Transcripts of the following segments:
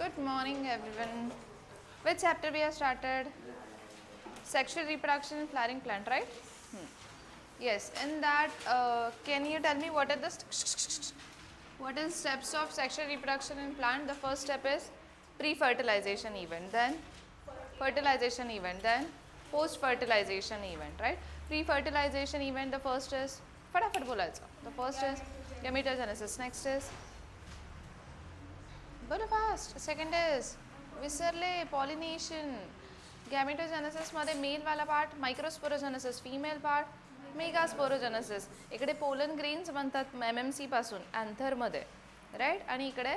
Good morning, everyone. Which chapter we have started? Sexual reproduction in flowering plant, right? Yes. In that, can you tell me what are the what is steps of sexual reproduction in plant? The first step is pre-fertilization event, then fertilization event, then post-fertilization event, right? Pre-fertilization event, the first is फटाफट बोलायचं. The first is gametogenesis. Next is बोलो fast. Second is विसरले pollination. गॅमेटोजेनेसिस मध्ये male वाला part, microsporogenesis female part, megasporogenesis. इकडे pollen grains बनतात MMC पासून anther मध्ये, राईट. आणि इकडे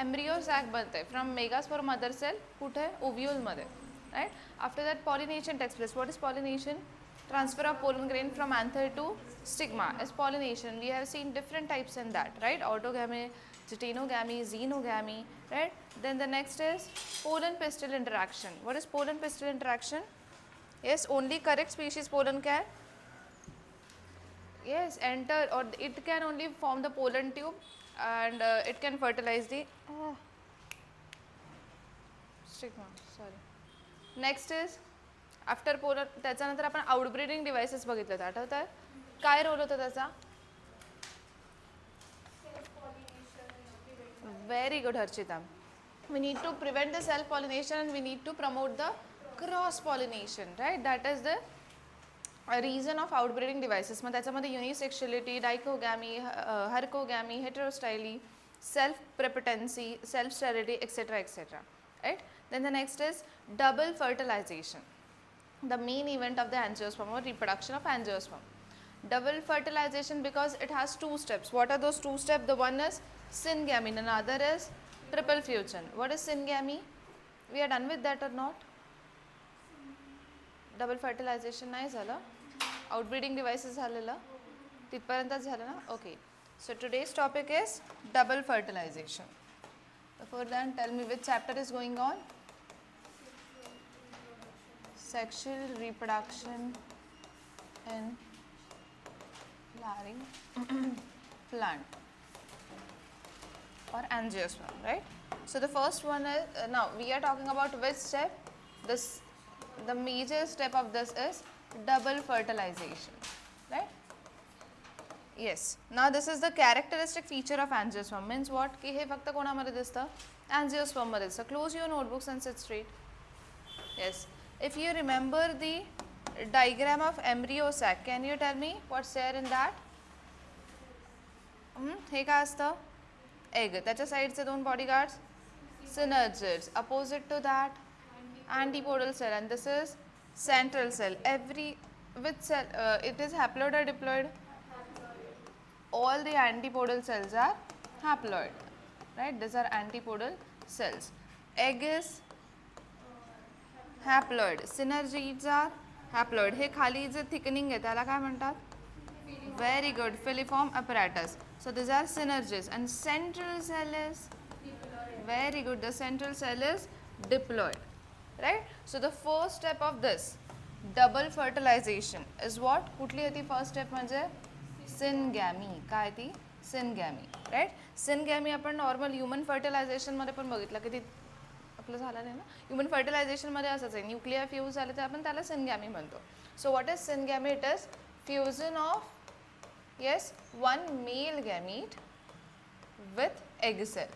एम्ब्रियो सॅक बनते फ्रॉम मेगास्पोर मदर सेल कुठे ओव्ह्यूल मध्ये, right. After that pollination takes place. What is pollination? Transfer of pollen grain from anther to stigma is pollination. We have seen different types in that, right? Autogamy, geitonogamy, xenogamy, right? Then the next is pollen pistil interaction. What is pollen pistil interaction? Yes, only correct species pollen can, yes, enter, or it can only form the pollen tube and it can fertilize the stigma. Sorry. Next is after polar. त्याच्यानंतर आपण outbreeding devices बघितले, आठवत आहे? काय role होता त्याचा? Very good Harshita. We need to prevent the self pollination and we need to promote the cross pollination, right? That is the reason of outbreeding devices. मग त्याच्यामध्ये unisexuality, dichogamy, herkogamy, heterostyly, self prepotency, self sterility, etcetera etcetera, right? Then the next is double fertilization, the main event of the angiosperm or reproduction of angiosperm. Double fertilization because it has two steps. What are those two steps? The one is syngamy and another is triple fusion. What is syngamy? We are done with that or not? Double fertilization नाही झालं. Outbreeding devices झालेलं. तिथपर्यंतच झालं ना? Okay. So today's topic is double fertilization. Before that, tell me which chapter is going on? Sexual reproduction in flowering plant or angiosperm, right? So the first one is now we are talking about which step. This, the major step of this is double fertilization, right? Yes. Now this is the characteristic feature of angiosperm. Means what? की हे फक्त कोणामध्ये दिसतं? Angiosperm मध्ये दिसतं. Close your notebooks and sit straight. Yes. If you remember the diagram of embryo sac, can you tell me what's there in that? हे काय असतं? Egg. त्याच्या साईडचे दोन bodyguards, synergids. Opposite to that, antipodal cell, and this is central cell. Every which cell? It is haploid or diploid? All the antipodal cells are haploid, right? These are antipodal cells. Egg is haploid. Synergids are haploid. हे खाली जे thickening आहे त्याला काय म्हणतात? Very good. Filiform apparatus. So these are synergids. And central cell is very good. The central cell is diploid, right? So the first step of this double fertilization is what? कुठली आहे ती first step म्हणजे syngamy. काय ती? Syngamy, right? Syngamy आपण normal human fertilisation मध्ये पण बघितलं की ती आपलं झालं नाही ना. ह्युमन फर्टिलायझेशन मध्ये असंच आहे, न्यूक्लियर फ्यूज झाले तर आपण त्याला सिनगॅमी म्हणतो. So what is syngamy? It is fusion of, yes, one male gamete with egg cell,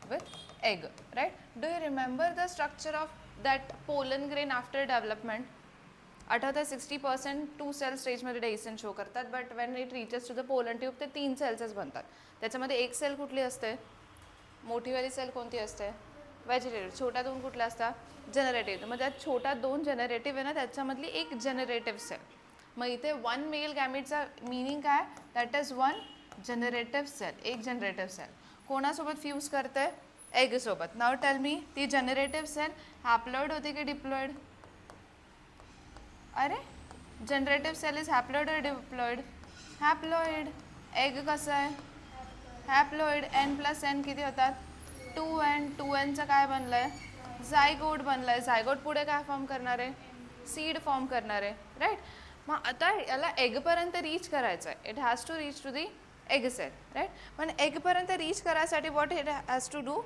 with egg, right. Do you remember the structure of that pollen grain after development? आठवतं 60% 2 cell स्टेजमध्ये dehiscence show करतात, but when it reaches to the pollen tube ते 3 सेल्सच बनतात. त्याच्यामध्ये एक sale कुठली असते? मोठीवाली sale कोणती असते? व्हेजिटेटिव्ह. छोट्या दोन कुठल्या असतात? जनरेटिव्ह. मग त्यात छोट्या दोन जनरेटिव्ह आहे ना, त्याच्यामधली एक जनरेटिव्ह सेल. मग इथे वन मेल गॅमीटचा मिनिंग काय? That is one generative cell. एक जनरेटिव्ह सेल कोणासोबत फ्यूज करते? एग सोबत. नाव टेल मी, ती जनरेटिव्ह सेल हॅप्लॉइड होती की डिप्लॉइड? अरे, जनरेटिव्ह सेल इज हॅप्लॉइड और डिप्लॉइड? हॅप्लॉइड. एग कसं आहे? हॅप्लॉइड. n+n किती होतात? 2n. 2nचं काय बनलं आहे? झायगोट बनलं आहे. झायगोट पुढे काय फॉर्म करणार आहे? सीड फॉर्म करणार आहे, राईट. मग आता याला एगपर्यंत रीच करायचं आहे. It has to reach to the egg cell, right. पण एगपर्यंत रीच करायसाठी what it has to do?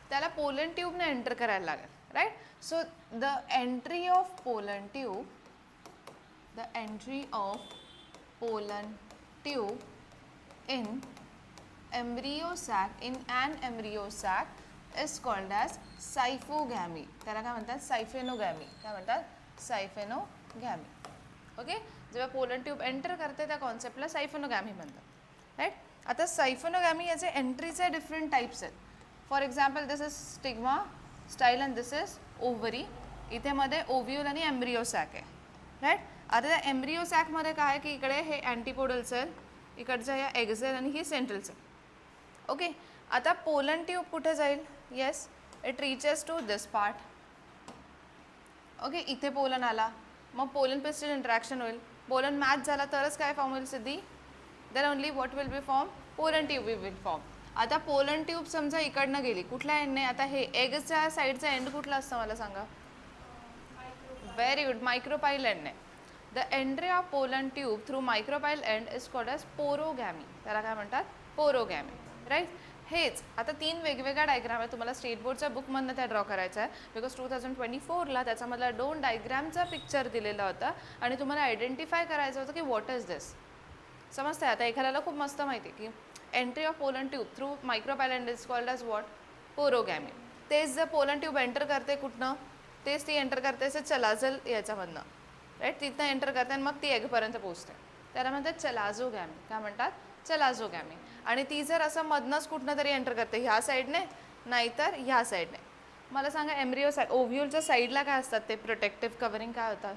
त्याला पोलन ट्यूबने एंटर करायला लागेल, right. So the entry of pollen tube, the entry of pollen tube in embryo sac, in an embryo sac is called as सायफोगॅमी. त्याला काय म्हणतात? सायफेनोगॅमी. काय म्हणतात? सायफेनोगॅमी. ओके, जेव्हा पोलन ट्यूब एंटर करते त्या कॉन्सेप्टला सायफेनोगॅमी म्हणतात, राईट. आता सायफेनोगॅमी याचे एंट्रीचे डिफरंट टाइप्स आहेत. For example this is stigma style and this is ovary. इथे मध्ये ओव्ह्यूल आणि एम्ब्रियो सॅक आहे, राईट. आता त्या एम्ब्रियो सॅकमध्ये काय आहे की इकडे हे अँटीपोडल सेल, इकडचं हे एग सेल आणि ही सेंट्रल सेल. ओके, आता पोलन ट्यूब कुठे जाईल? Yes, it reaches to this part. Okay, इथे पोलन आला, मग पोलन पिस्टल इंटरॅक्शन होईल. पोलन मॅच झाला तरच काय फॉर्म होईल Siddhi? Then only what will be form? Pollen tube will form. आता पोलन ट्यूब समजा इकडनं गेली, कुठल्या एंडने? आता हे एगच्या साईडचा एंड कुठला असतं मला सांगा? व्हेरी गुड, मायक्रोपाईल एंडने. The entry of pollen tube through micropyle end is called as porogamy. त्याला काय म्हणतात? पोरोगॅमी, राईट. हेच आता 3 वेगवेगळ्या डायग्राम आहे. तुम्हाला स्टेट बोर्डच्या बुकमधनं त्या ड्रॉ करायचं आहे, बिकॉज 2024ला त्याच्यामधला 2 डायग्रामचा पिक्चर दिलेला होता आणि तुम्हाला आयडेंटिफाय करायचं होतं की व्हॉट इज दिस. समजतंय? आता एखाद्याला खूप मस्त माहिती आहे की entry of pollen tube through micropyle end is called as what? Porogamy. तेच जर पोलन ट्यूब एंटर करते कुठनं? तेच ती एंटर करते असं चलाजल याच्यामधनं, राईट. तिथनं एंटर करते आणि मग ती एगपर्यंत पोचते. त्याला म्हणतात चलाझोगॅमी. काय म्हणतात? चलाझोगॅमी. आणि ती जर असं मधनंच कुठनं तरी एंटर करते, ह्या साईडने नाहीतर ह्या साईडने. मला सांगा, एम्ब्रियो साईड ओव्ह्यूलच्या साईडला काय असतात ते प्रोटेक्टिव्ह कवरिंग काय होतात?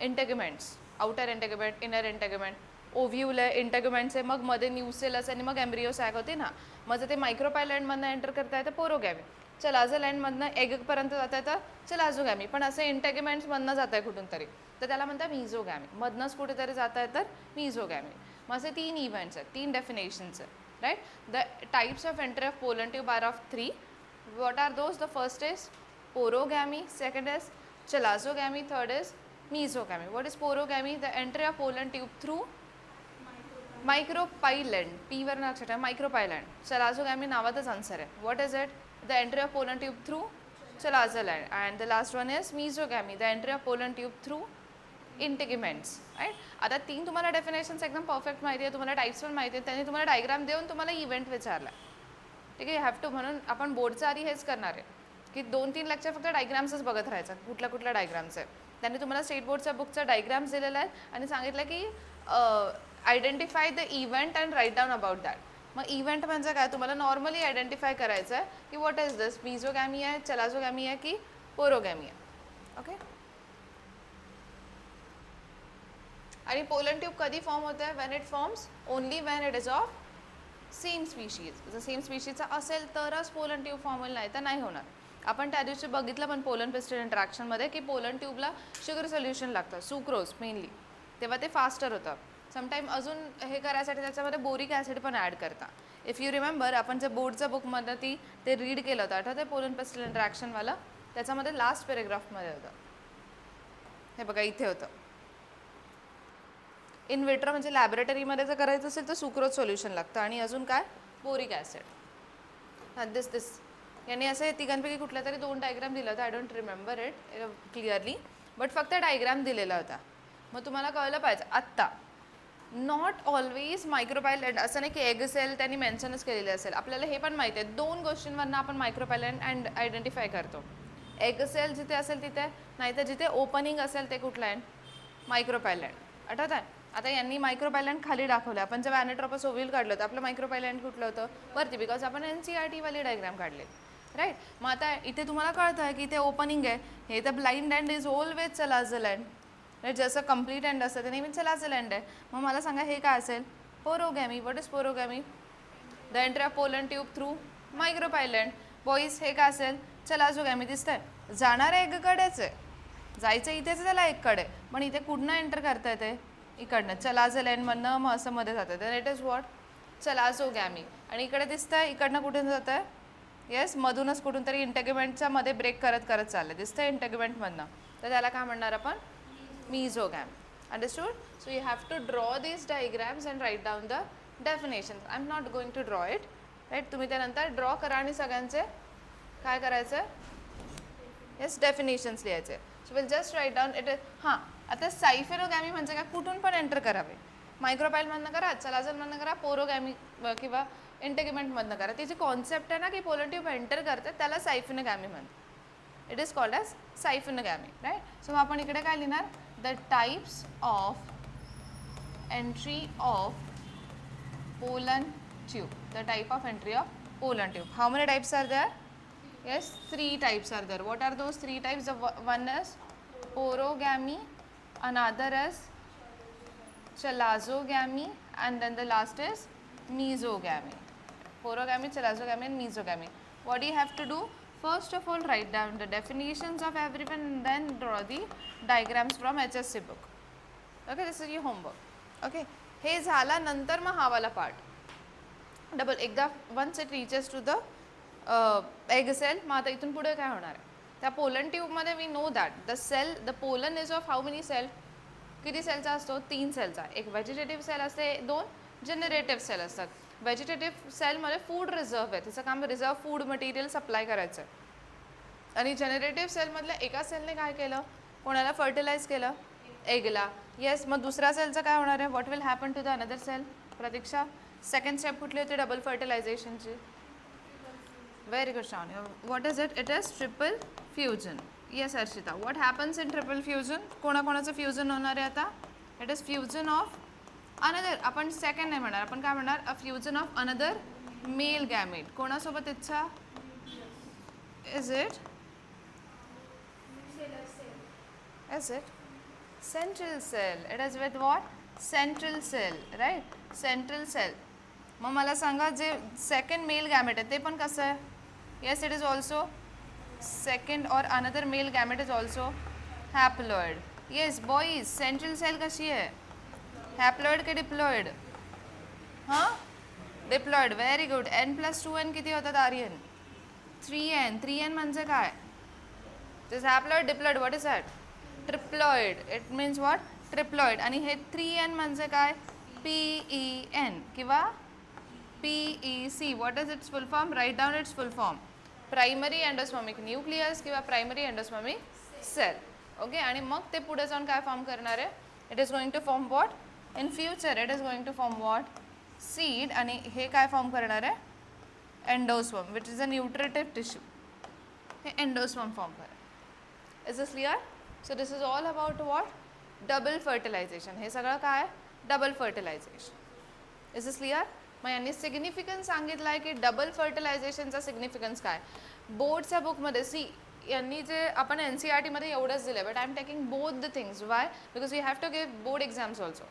Integuments. Outer integument, inner integument. Ovule आहे, इंटेग्युमेंट्स आहे, मग मध्ये न्यूसेल असेल आणि मग एम्ब्रियो सॅक होते ना. मग ते मायक्रोपाईल एंडमधनं एंटर करता येतं पोरोगॅमी. चलाझल एंडमधनं एगपर्यंत जाता येतं चलाझोगॅमी. पण असं इंटेग्युमेंट्समधनं जात आहे कुठून तरी, तर त्याला म्हणतात मिझोगॅमी. मधनंच कुठेतरी जाता येतं मिझोगॅमी. मग असे 3 इव्हेंट्स आहेत, 3 डेफिनेशन्स आहेत, right. The types of entry of pollen tube are of 3. What are those? The first is porogamy, second is chalazogamy, third is mesogamy. What is porogamy? The entry of pollen tube through micropyle end. P वर लक्षात आहे, micropyle end. Chalazogamy नावातच answer आहे. What is it? The entry of pollen tube through chalazial end. And the last one is mesogamy, the entry of pollen tube through integuments, right. आता 3 तुम्हाला definitions एकदम perfect माहिती आहे, तुम्हाला types पण माहिती आहेत. त्यांनी तुम्हाला डायग्राम देऊन तुम्हाला इव्हेंट विचारला, ठीक आहे. Have to. म्हणून आपण बोर्डच्या आधी हेच करणार आहे की 2-3 लेक्चर फक्त डायग्राम्सच बघत राहायचं, कुठल्या डायग्राम्स आहे. त्यांनी तुम्हाला स्टेट बोर्डच्या बुकचा डायग्राम्स दिलेला आहे आणि सांगितलं की identify the event and write down about that. मग इव्हेंट म्हणजे काय? तुम्हाला नॉर्मली आयडेंटिफाय करायचं आहे की व्हॉट इज दिस? मिझोगॅमी आहे, चलाझोगॅमी आहे की पोरोगॅमी आहे. ओके. आणि पोलन ट्यूब कधी फॉर्म होते? When it forms only when it is of same species. जर सेम स्पीशीजचा असेल तरच पोलन ट्यूब फॉर्म होईल, नाही तर नाही होणार. आपण त्या दिवशी बघितलं पण पोलन पिस्टल इंटरॅक्शनमध्ये की पोलन ट्यूबला शुगर सोल्युशन लागतं, सुक्रोज मेनली, तेव्हा ते फास्टर होतं. समटाईम अजून हे करायसाठी त्याच्यामध्ये बोरिक ॲसिड पण ॲड करता. इफ यू रिमेंबर, आपण जे बोर्डच्या बुकमध्ये ते रीड केलं होतं, आठवतं पोलन पिस्टल इंटरॅक्शनवालं? त्याच्यामध्ये लास्ट पॅरेग्राफमध्ये होतं, हे बघा इथे होतं. इन विट्रो म्हणजे लॅबोरेटरीमध्ये जर करायचं असेल तर सुक्रोज सोल्युशन लागतं आणि अजून काय? Boric acid. दिस यांनी असे तिघांपैकी कुठल्या तरी 2 डायग्राम दिला होता. I don't remember it clearly, but फक्त डायग्राम दिलेला होता. मग तुम्हाला कळलं पाहिजे आत्ता नॉट ऑलवेज मायक्रोपाईल एंड असं नाही की एग सेल त्यांनी मेन्शनच केलेले असेल. आपल्याला हे पण माहिती आहे 2 गोष्टींवरनं आपण मायक्रोपाईल एंड आयडेंटिफाय करतो. एग सेल जिथे असेल तिथे, नाहीतर जिथे ओपनिंग असेल ते कुठलं एंड? मायक्रोपाईल एंड. आठवत आहे? आता यांनी मायक्रोपाईल एंड खाली दाखवलं. आपण जेव्हा ॲनाट्रोपस ओव्ह्यूल काढलं होतं आपलं मायक्रोपाईल एंड कुठलं होतं? वरती, बिकॉज आपण NCERT वाली डायग्राम काढले, राईट. मग आता इथे तुम्हाला कळतं आहे की इथे ओपनिंग आहे. हे तर blind end is always chalazal end, right. जसं कंप्लीट एंड असतं ते नेहमी चलाझल एंड आहे. मग मला सांगा हे काय असेल? Porogamy. What is porogamy? The entry of pollen tube through micropyle end. Boys हे काय असेल? चलाझोगॅमी. दिसतंय? जाणाऱ्या एगकडेच आहे, जायचं इथेच त्याला एककडे, पण इथे कुठनं एंटर करता येते? इकडनं चलाझल एंडमधनं, मग असं मध्ये जातं, तर इट इज व्हॉट? चलाझोगॅमी. आणि इकडे दिसतंय इकडनं कुठून जातं आहे? येस, मधूनच कुठून तरी इंटेग्युमेंटच्या मध्ये ब्रेक करत करत चाललं, दिसतंय इंटेग्युमेंटमधनं, तर त्याला काय म्हणणार आपण? Mesogram. Understood? So you have to draw these diagrams and write down the definitions. I'm not going to draw it, right? तुम्ही त्यानंतर ड्रॉ करा आणि सगळ्यांचे काय करायचं आहे? येस, डेफिनेशन्स लिहायचे. So will just write down it. हां, आता सायफेनोगॅमी म्हणजे काय? कुठून पण एंटर करावे. मायक्रोपाईलमधनं करा, चलाझलमधनं करा, पोरोगॅमी किंवा इंटेग्युमेंटमधनं करा. ती जी कॉन्सेप्ट आहे ना की पोलन ट्यूब एंटर करते त्याला सायफेनोगॅमी म्हणतात. It is called as siphonogamy, right. So आपण इकडे काय लिहिणार? The types of entry of pollen tube. The type of entry of pollen tube. How many types are there? Yes, 3 types are there. What are those 3 types? One is porogamy, another is chalazogamy, and then the last is mesogamy. Porogamy, chalazogamy, and mesogamy. What do you have to do? First of all, write down the definitions of everyone and then draw the diagrams from HSC book. Okay, this is your homework. Okay, हे झाला नंतर मग हा वाला part. Double एकदा once it reaches to the egg cell. मग आता इथून पुढे काय होणार आहे? त्या पोलन ट्यूबमध्ये we know that the cell, the pollen is of how many cell? किती सेलचा असतो? 3 सेलचा. एक व्हेजिटेटिव्ह सेल असते, 2 जनरेटिव्ह सेल असतात. व्हेजिटेटिव्ह सेलमध्ये फूड रिझर्व आहे, तिचं काम रिझर्व फूड मटेरियल सप्लाय करायचं आहे. आणि जनरेटिव्ह सेलमधल्या एका सेलने काय केलं? कोणाला फर्टिलाइज केलं? एगला. येस, मग दुसऱ्या सेलचं काय होणार आहे? What will happen to the another cell? Pratiksha, second step कुठली होती डबल फर्टिलायझेशनची? Very good, Shravani. What is it? It is triple fusion. Yes, Arshita. What happens in triple fusion? कोणाकोणाचं फ्युजन होणार आहे आता? It is fusion of another. आपण second नाही म्हणणार, आपण काय म्हणणार? A fusion of another male gamete. कोणासोबत इच्छा? Is it? Is it? Central cell. It is with what? Central cell, right? Central cell. मग मला सांगा जे सेकंड मेल गॅमेट आहे ते पण कसं आहे? Yes, it is also second और another male gamete is also haploid. Yes boys, central cell कशी आहे? हॅप्लॉइड की डिप्लॉइड? हां, डिप्लॉइड. Very good. n+2n किती होतात आर्यन? 3n. 3n म्हणजे काय? This haploid, diploid. What is that? Triploid. It means what? Triploid. आणि हे 3n म्हणजे काय? PEN किंवा PEC. What is its full form? Write down its full form. Primary endospermic nucleus किंवा primary endospermic cell. ओके, आणि मग ते पुढे जाऊन काय फॉर्म करणार आहे? It is going to form what? In future it is going to form what? Seed. आणि हे काय फॉर्म करणार आहे? Endosperm, which is a nutritive tissue. हे एंडोस्पर्म फॉर्म करेल. Is this clear? So this is all about what? Double fertilization. हे सगळं काय? Double fertilization. Is this clear? मग यांनी सिग्निफिकन्स सांगितलं आहे की डबल फर्टिलायझेशनचा सिग्निफिकन्स काय? बोर्डच्या बुकमध्ये सी यांनी जे आपण NCERTमध्ये एवढंच दिलं आहे, but I am taking both the things. Why? Because we have to give board exams also.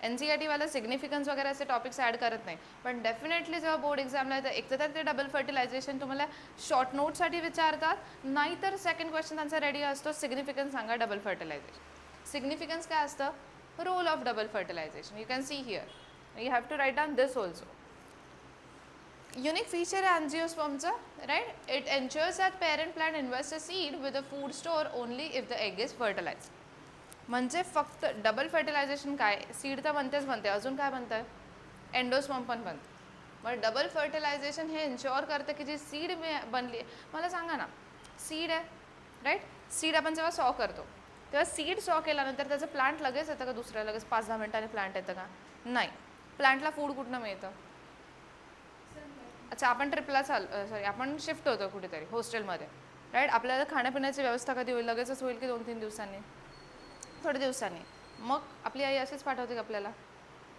NCERTवाला सिग्निफिकन्स वगैरे असे टॉपिक्स ॲड करत नाही, पण डेफिनेटली जेव्हा बोर्ड एक्झामला येतं एक तर ते डबल फर्टिलायझेशन तुम्हाला शॉर्ट नोटसाठी विचारतात, नाहीतर सेकंड क्वेश्चन त्यांचा रेडी असतो, सिग्निफिकन्स सांगा डबल फर्टिलायझेशन. सिग्निफिकन्स काय असतं? Role of double fertilization. You can see here. You have to write down this also. Unique feature है angiospermचा, right? It ensures that parent plant invests a seed with a food store only if the egg is fertilized. म्हणजे फक्त double fertilisation काय? Seed तर बनतेच बनते, अजून काय बनतं? Endosperm पण बनतं. मग डबल फर्टिलायझेशन हे इन्श्योर करतं की जी सीड बनली. मला सांगा ना, सीड आहे, राईट? सीड आपण जेव्हा सॉ करतो तेव्हा सीड सॉ केल्यानंतर त्याचं प्लांट लगेच येतं का? दुसऱ्या लगेच 5-10 मिनिटांनी प्लांट येतं का? नाही. प्लांटला फूड कुठनं मिळतं? अच्छा, आपण ट्रिपला आपण शिफ्ट होतो कुठेतरी हॉस्टेलमध्ये, राईट? आपल्याला खाण्यापिण्याची व्यवस्था कधी होईल? लगेचच होईल की 2-3 दिवसांनी? थोड्या दिवसांनी. मग आपली आई अशीच पाठवते का आपल्याला?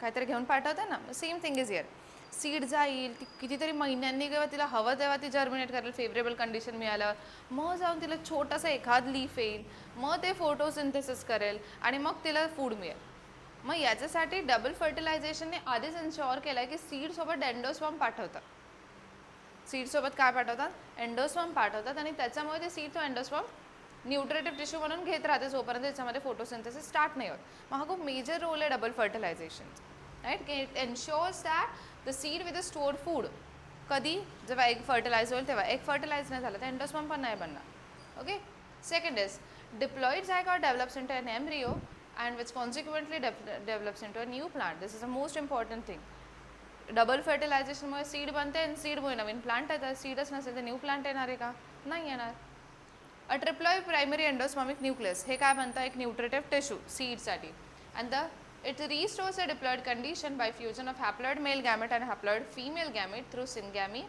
काहीतरी घेऊन पाठवते ना. Same thing is here. Seed जाईल, ती कितीतरी महिन्यांनी किंवा तिला हवं तेव्हा ती जर्मिनेट करेल फेवरेबल कंडिशन मिळाल्यावर. मग जाऊन तिला छोटासा एखाद लीफ येईल, मग ते फोटोसिंथेसिस करेल आणि मग तिला फूड मिळेल. मग याच्यासाठी डबल फर्टिलायझेशनने आधीच इन्श्योर केलं आहे की सीडसोबत एंडोस्पर्म पाठवतात. सीडसोबत काय पाठवतात? एंडोस्पर्म पाठवतात आणि त्याच्यामुळे ते सीड तो एंडोस्पर्म न्यूट्रिटिव्ह टिश्यू म्हणून घेत राहते जोपर्यंत त्याच्यामध्ये फोटोसिंथेसिस स्टार्ट नाही होत. मग हा खूप मेजर रोल आहे डबल फर्टिलायझेशन, राईट? की it ensures that the seed with a stored food. कधी? जेव्हा एग फर्टिलाइज होईल तेव्हा. एग फर्टिलाइज नाही झालं तर एंडोस्पर्म पण नाही बनणार. Okay. Second is diploid zygote develops into an embryo and which consequently develops into a new plant. This is the most important thing. Double फर्टिलायझेशनमुळे सीड बनते आणि सीडमुळे नवीन प्लांट येतात. सीडच नसेल तर न्यू प्लांट येणार आहे का? नाही येणार. A triploid primary endospermic nucleus हे काय म्हणतं, एक न्यूट्रिटिव्ह टिश्यू सीडसाठी. And it restores a diploid condition by fusion of haploid male gamete and haploid female gamete through syngamy.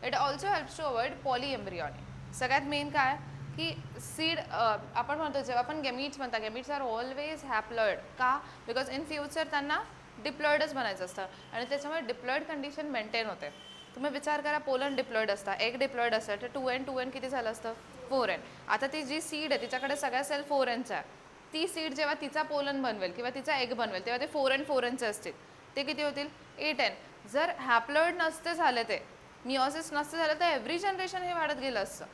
It also helps to avoid polyembryonic. सगळ्यात main काय की seed आपण म्हणतो जेव्हा आपण गॅमीट्स म्हणतात, गॅमीट्स आर ऑलवेज हॅप्लॉइड. का? बिकॉज इन फ्युचर त्यांना डिप्लॉइडच बनायचं असतं आणि त्याच्यामुळे डिप्लॉइड कंडिशन मेंटेन होते. तुम्ही विचार करा, पोलन डिप्लॉइड असतात, एक डिप्लॉइड असेल तर 2n किती झालं असतं? 4n. आता ती जी सीड आहे तिच्याकडे सगळ्या सेल 4nच्या आहे. ती सीड जेव्हा तिचा पोलन बनवेल किंवा तिचा एग बनवेल तेव्हा ते 4n असतील. ते किती होतील? 8n. जर हॅप्लॉइड नसते झाले, ते मिओसिस नसते झालं तर एव्हरी जनरेशन हे वाढत गेलं असतं.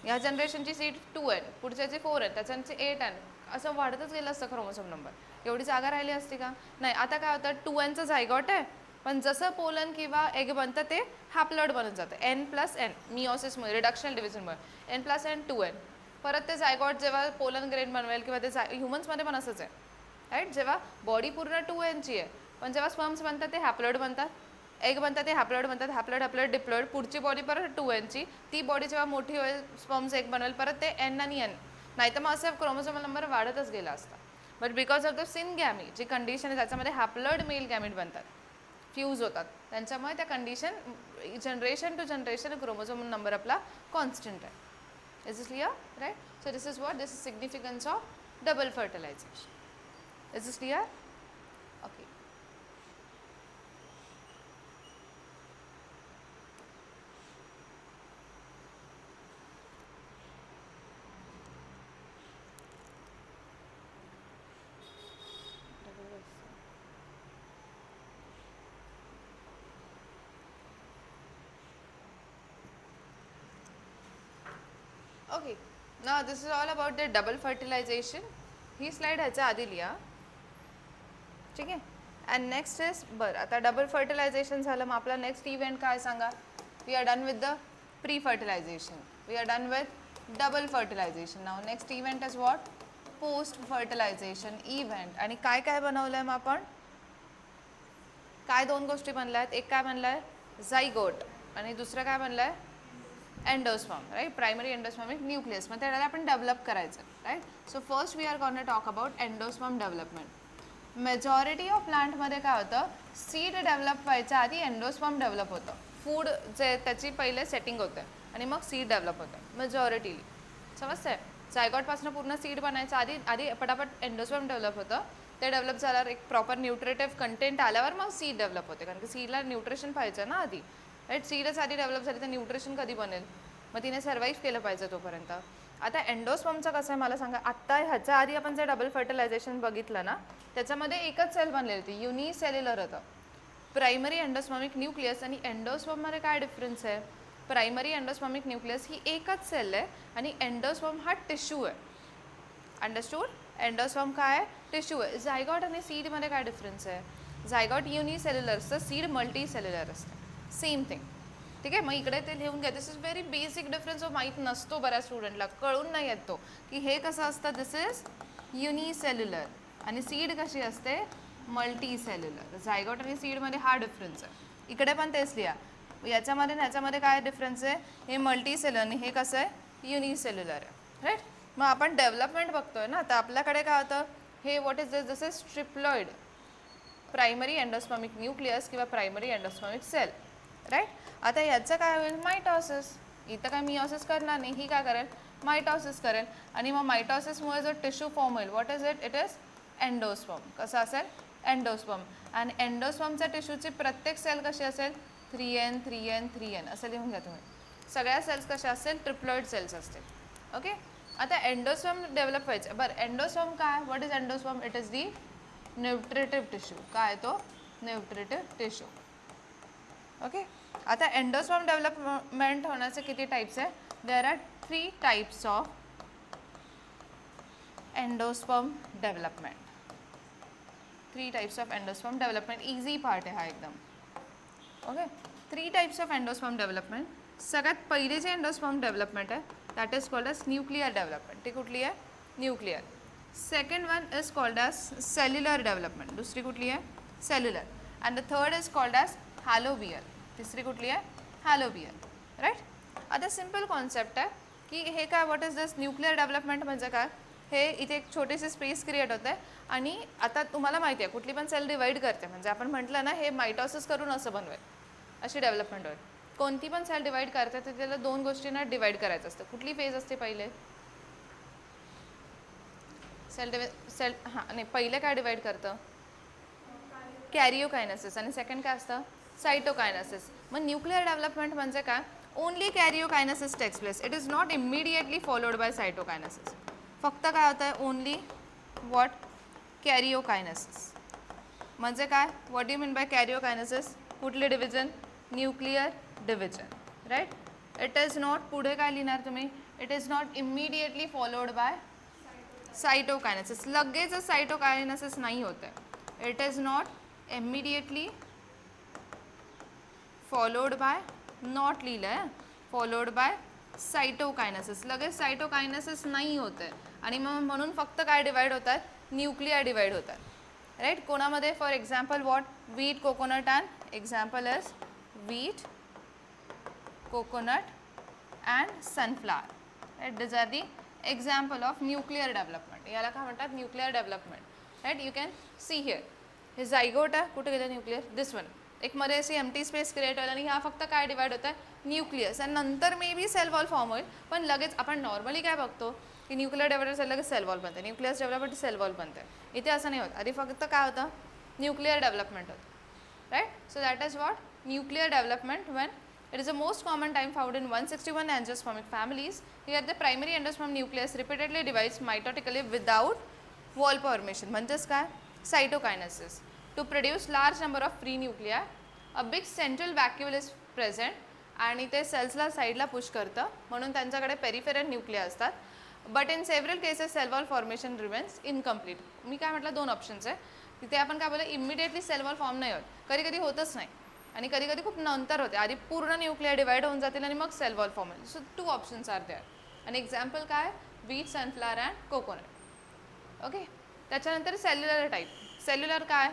या जनरेशनची सीड 2n, पुढच्याची 4n, त्याच्याची 8n, असं वाढतच गेलं असतं क्रोमोसोम नंबर. एवढी जागा राहिली असती का? नाही. आता काय होतं, 2nचं झायगॉट आहे पण जसं पोलन किंवा एग बनतं ते हॅप्लॉइड बनत जातं. n+n मिओसिसमुळे, reductional डिव्हिजनमुळे n+n 2n. परत ते झायगॉट जेव्हा पोलन ग्रेन बनवेल किंवा ते ह्युमन्समध्ये पण असंच आहे, राईट. जेव्हा बॉडी पूर्ण 2nची आहे पण जेव्हा स्पर्म्स बनतात ते हॅप्लॉइड बनतात, एग बनतात ते हॅप्लॉइड बनतात, हॅप्लॉइड हॅप्लॉइड डिप्लॉइड. पुढची बॉडी परत 2nची, ती बॉडी जेव्हा मोठी होईल स्पर्म्स एग बनवेल परत ते n आणि n. नाही तर मग असं क्रोमोसोमल नंबर वाढतच गेला असता. But because of the syngamy जी कंडिशन आहे त्याच्यामध्ये हॅप्लॉइड मेल गॅमेट बनतात, फ्यूज होतात, त्यांच्यामुळे त्या condition generation to generation chromosomal number आपला कॉन्स्टंट आहे. Is it clear? Right. So this is what, this is significance of double fertilization. Is it clear? Okay. Okay, now this is all about the double fertilization. ही slide ह्याच्या आधी लिहा, ठीक आहे. And next is, बरं आता double fertilisation झालं, मग आपला नेक्स्ट इव्हेंट काय सांगा. We are done with the pre fertilization, we are done with double fertilization. Now next event is what? Post fertilization event. आणि काय काय बनवलं आहे मग आपण? काय दोन गोष्टी बनल्या आहेत? एक काय बनलं आहे? झायगोट, आणि दुसरं काय बनलं आहे? Endosperm, right. Primary endospermic nucleus. मग त्याला आपण डेव्हलप करायचं, right. So first we are gonna talk about endosperm development. Majority of प्लांटमध्ये काय होतं, सीड डेव्हलप व्हायच्या आधी एंडोस्पर्म डेव्हलप होतं. फूड जे त्याची पहिले सेटिंग होते आणि मग सीड डेव्हलप होतं मेजॉरिटीली. समजतंय? झायगॉटपासून पूर्ण सीड बनायचं आधी पटापट एंडोस्पर्म डेव्हलप होतं. ते डेव्हलप झाल्यावर एक प्रॉपर न्यूट्रिटिव्ह कंटेंट आल्यावर मग सीड डेव्हलप होते, कारण की सीडला न्यूट्रिशन पाहिजे ना आधी, राईट. सीडच आधी डेव्हलप झाली तर न्यूट्रिशन कधी बनेल? मग तिने सर्वाईव्ह केलं पाहिजे तोपर्यंत. आता एंडोस्पर्मचं कसं आहे मला सांगा. आत्ता ह्याच्या आधी आपण जे डबल फर्टिलायझेशन बघितलं ना, त्याच्यामध्ये एकच सेल बनलेली होती, युनिसेल्युलर होतं. प्रायमरी एंडोस्पर्मिक न्यूक्लियस आणि एंडोस्पर्ममध्ये काय डिफरन्स आहे? प्रायमरी एंडोस्पर्मिक न्यूक्लियस ही एकच सेल आहे आणि एंडोस्पर्म हा टिश्यू आहे. अंडरस्टूड? एंडोस्पर्म काय आहे? टिश्यू आहे. झायगॉट आणि सीडमध्ये काय डिफरन्स आहे? झायगॉट युनिसेल्युलर असतं, सीड मल्टी सेल्युलर असतं. सेम थिंग, ठीक आहे. मग इकडे ते लिहून घ्या. दिस इज व्हेरी बेसिक डिफरन्स, जो माहीत नसतो बऱ्याच स्टुडंटला, कळून नाही येत तो की हे कसं असतं. दिस इज युनिसेल्युलर आणि सीड कशी असते? Multi cellular. झायगॉट आणि सीडमध्ये हा डिफरन्स आहे. इकडे पण तेच लिहा. याच्यामध्ये आणि ह्याच्यामध्ये काय डिफरन्स आहे? हे मल्टी सेल्युलर आणि हे कसं आहे? युनिसेल्युलर आहे, राईट. मग आपण डेव्हलपमेंट बघतोय ना, तर आपल्याकडे काय होतं? हे what is this? This is triploid primary endospermic nucleus किंवा प्रायमरी एंडोस्पर्मिक सेल, राईट. आता याचं काय होईल? मायटॉसिस. इथं काय मिओसिस करणार नाही, ही काय करेल? मायटॉसिस करेल. आणि मग मायटॉसिसमुळे जो टिश्यू फॉर्म होईल, what is it? It is endosperm. कसं असेल? एंडोस्पर्म. आणि एंडोस्पर्मच्या टिश्यूची प्रत्येक सेल कशी असेल? 3n 3n 3n असं लिहून घ्या तुम्ही. सगळ्या सेल्स कशा असतील? ट्रिप्लॉइड सेल्स असतील, ओके. आता एंडोस्पर्म डेव्हलप व्हायचं. बरं, एंडोस्पर्म काय? What is endosperm? It is the nutritive tissue. काय तो? Nutritive tissue, okay. आता एंडोस्पर्म डेव्हलपमेंट होण्याचे किती टाइप्स आहे? There are 3 types of endosperm development. 3 types of endosperm development. Easy part आहे हा एकदम, okay. 3 types of endosperm development. सगळ्यात पहिली जी एंडोस्पर्म डेव्हलपमेंट आहे that is called as nuclear development. ती कुठली आहे? Nuclear. Second one is called as cellular development. दुसरी कुठली आहे? Cellular. And the third is called as helobial. तिसरी कुठली आहे? हॅलोबियल. राईट. आता सिम्पल कॉन्सेप्ट आहे की हे काय, what is this nuclear development म्हणजे काय, हे इथे एक छोटीशी स्पेस क्रिएट होते आणि आता तुम्हाला माहिती आहे कुठली पण सेल डिवाईड करते म्हणजे आपण म्हटलं ना हे मायटॉसिस करून असं बनवेल, अशी डेव्हलपमेंट होईल. कोणती पण सेल डिवाईड करते तर त्याला दोन गोष्टींना डिवाईड करायचं असतं. कुठली फेज असते पहिले? सेल हां नाही, पहिले काय डिवाईड करतं? कॅरिओकायनेसिस. आणि सेकंड काय असतं? सायटोकायनेसिस. मग न्यूक्लिअर डेव्हलपमेंट म्हणजे काय? Only karyokinesis takes place. It is not immediately followed by cytokinesis. फक्त काय होतं आहे? Only what? कॅरिओकायनेसिस. म्हणजे काय? What you mean by karyokinesis? कुठले division? Nuclear division. Right. It is not, पुढे काय लिहिणार तुम्ही? It is not immediately followed by cytokinesis. लगेच सायटोकायनेसिस नाही होते. It is not immediately followed by, not लिहिलं आहे, फॉलोड बाय सायटोकायनेसिस. लगेच सायटोकायनेसिस नाही होते आणि मग म्हणून फक्त काय डिवाईड होतात? न्यूक्लिया डिवाईड होतात. राईट. कोणामध्ये? For example what? Wheat, coconut and example is wheat, coconut and sunflower. Right. This are the example of nuclear development. याला काय म्हणतात? Nuclear development. Right. You can see here हे zygote आहे. कुठे गेलं nuclear? दिस one. एक मध्ये अशी एम्प्टी स्पेस क्रिएट होईल आणि ह्या फक्त काय डिवाइड होत आहे? न्यूक्लियस. आणि नंतर may be cell wall form होईल. पण लगेच आपण नॉर्मली काय बघतो की न्यूक्लिअर डेव्हलप झालं लगेच सेल वॉल बनते, न्यूक्लियस डेव्हलपमेंट सेल वॉल बनते. इथे असं नाही होत. आधी फक्त काय होतं? न्यूक्लिअर डेव्हलपमेंट होतं. Right. So that is what nuclear development when it is the most common time found in 161 angiospermic families. Here the primary endosperm nucleus repeatedly divides mitotically without wall formation. म्हणजेच काय? Cytokinesis. To produce large number of free nuclei, a big central vacuole is present आणि ते सेल्सला साईडला push करतं म्हणून त्यांच्याकडे peripheral nuclei असतात. But in several cases cell wall formation remains incomplete. मी काय म्हटलं? दोन ऑप्शन्स आहे तिथे. आपण काय बोललं? इमिडिएटली सेल वॉल फॉर्म नाही होत, कधी कधी होतच नाही आणि कधी कधी खूप नंतर होते. आधी पूर्ण न्यूक्लिया डिवाइड होऊन जातील आणि मग सेल वॉल फॉर्म होईल. So 2 options are there. आणि एक्झाम्पल काय? Wheat, sunflower and coconut. Okay. त्याच्यानंतर सेल्युलर टाईप. सेल्युलर काय?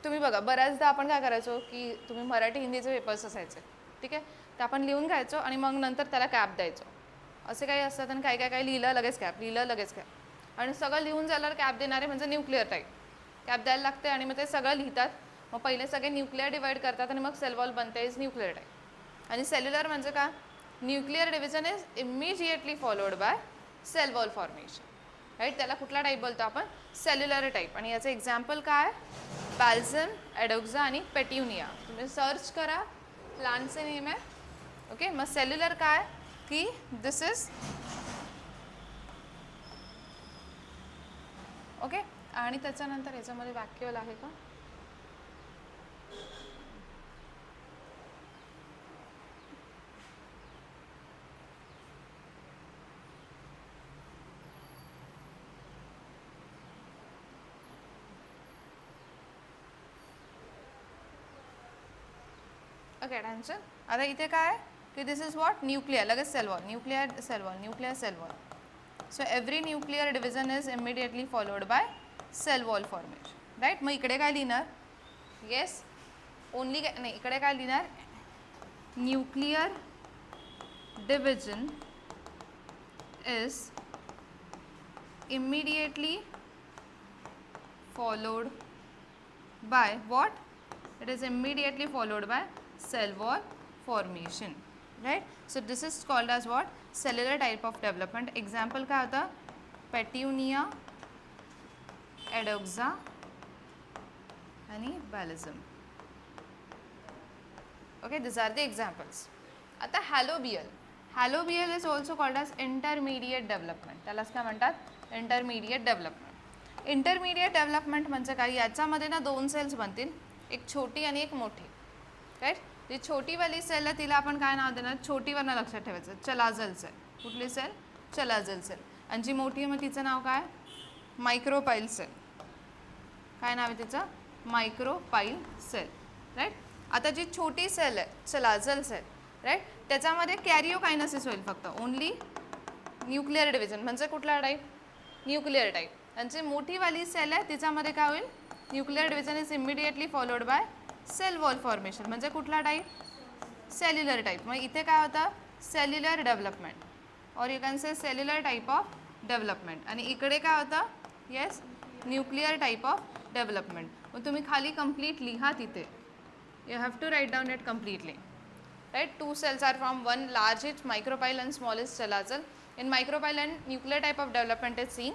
तुम्ही बघा बऱ्याचदा आपण काय करायचो की तुम्ही मराठी हिंदीचे पेपर्स असायचे, ठीक आहे, ते आपण लिहून घ्यायचो आणि मग नंतर त्याला कॅप द्यायचो. असे काही असतात आणि काय काय काय लिहिलं लगेच कॅप, लिहिलं लगेच कॅप. आणि सगळं लिहून झाल्यावर कॅप देणारे म्हणजे न्यूक्लिअर टाईप. कॅप द्यायला लागते आणि मग ते सगळं लिहितात. मग पहिले सगळे न्यूक्लिअर डिवाइड करतात आणि मग सेल वॉल बनते, इज न्यूक्लिअर टाईप. आणि सेल्युलर म्हणजे काय? Nuclear division is immediately followed by cell wall formation. Right. त्याला कुठला टाईप बोलतो आपण? Cellular type. आणि याचं एक्झाम्पल काय? बॅल्झम, एडोक्झा आणि पेट्युनिया. तुम्ही सर्च करा, प्लांटचे नेम आहे. ओके. मग सेल्युलर काय की दिस इज ओके. आणि त्याच्यानंतर याच्यामध्ये व्हॅक्युअल आहे का? ओके. टेन्शन. आता इथे काय की दिस इज व्हॉट? न्यूक्लियर. लगेच cell wall, nuclear cell wall, nuclear cell wall. So every nuclear division is immediately followed by cell wall formation. Right. मग इकडे काय लिहिणार? येस, ओनली काय नाही, इकडे काय लिहिणार? Nuclear division is immediately followed by what? It is immediately followed by cell wall formation. Right. So this is called as what? Cellular type of development. Example काय होता? पेट्युनिया, एडोक्झा आणि बॅलिझम. Okay. This are the examples. आता helobial. Helobial is also called as intermediate development. त्यालाच काय म्हणतात? Intermediate development. Intermediate development म्हणजे काय? याच्यामध्ये ना 2 सेल्स बनतील, एक छोटी आणि एक मोठी. राईट. जी छोटीवाली सेल आहे तिला आपण काय नाव देणार? छोटीवरनं लक्षात ठेवायचं, चलाझल सेल. कुठली सेल? चलाझल सेल. आणि जी मोठी आहे मग तिचं नाव काय? मायक्रोपाईल सेल. काय नाव आहे तिचं? मायक्रोपाईल सेल. राईट. आता जी छोटी सेल आहे चलाझल सेल, राईट, त्याच्यामध्ये कॅरिओकायनेसिस होईल फक्त, ओनली न्यूक्लिअर डिव्हिजन. म्हणजे कुठला टाईप? Nuclear type. आणि जी मोठीवाली सेल आहे तिच्यामध्ये काय होईल? Nuclear division is immediately followed by cell wall formation म्हणजे कुठला टाईप? Cellular type. मग इथे काय होतं? सेल्युलर डेव्हलपमेंट और you can say cellular type of development. आणि इकडे काय होतं? Yes, nuclear type of development. मग तुम्ही खाली कंप्लीट लिहा तिथे. You have to write down it completely. Right, two cells are from one largest micropyle and smallest chelazal. In micropyle and nuclear type of development is seen.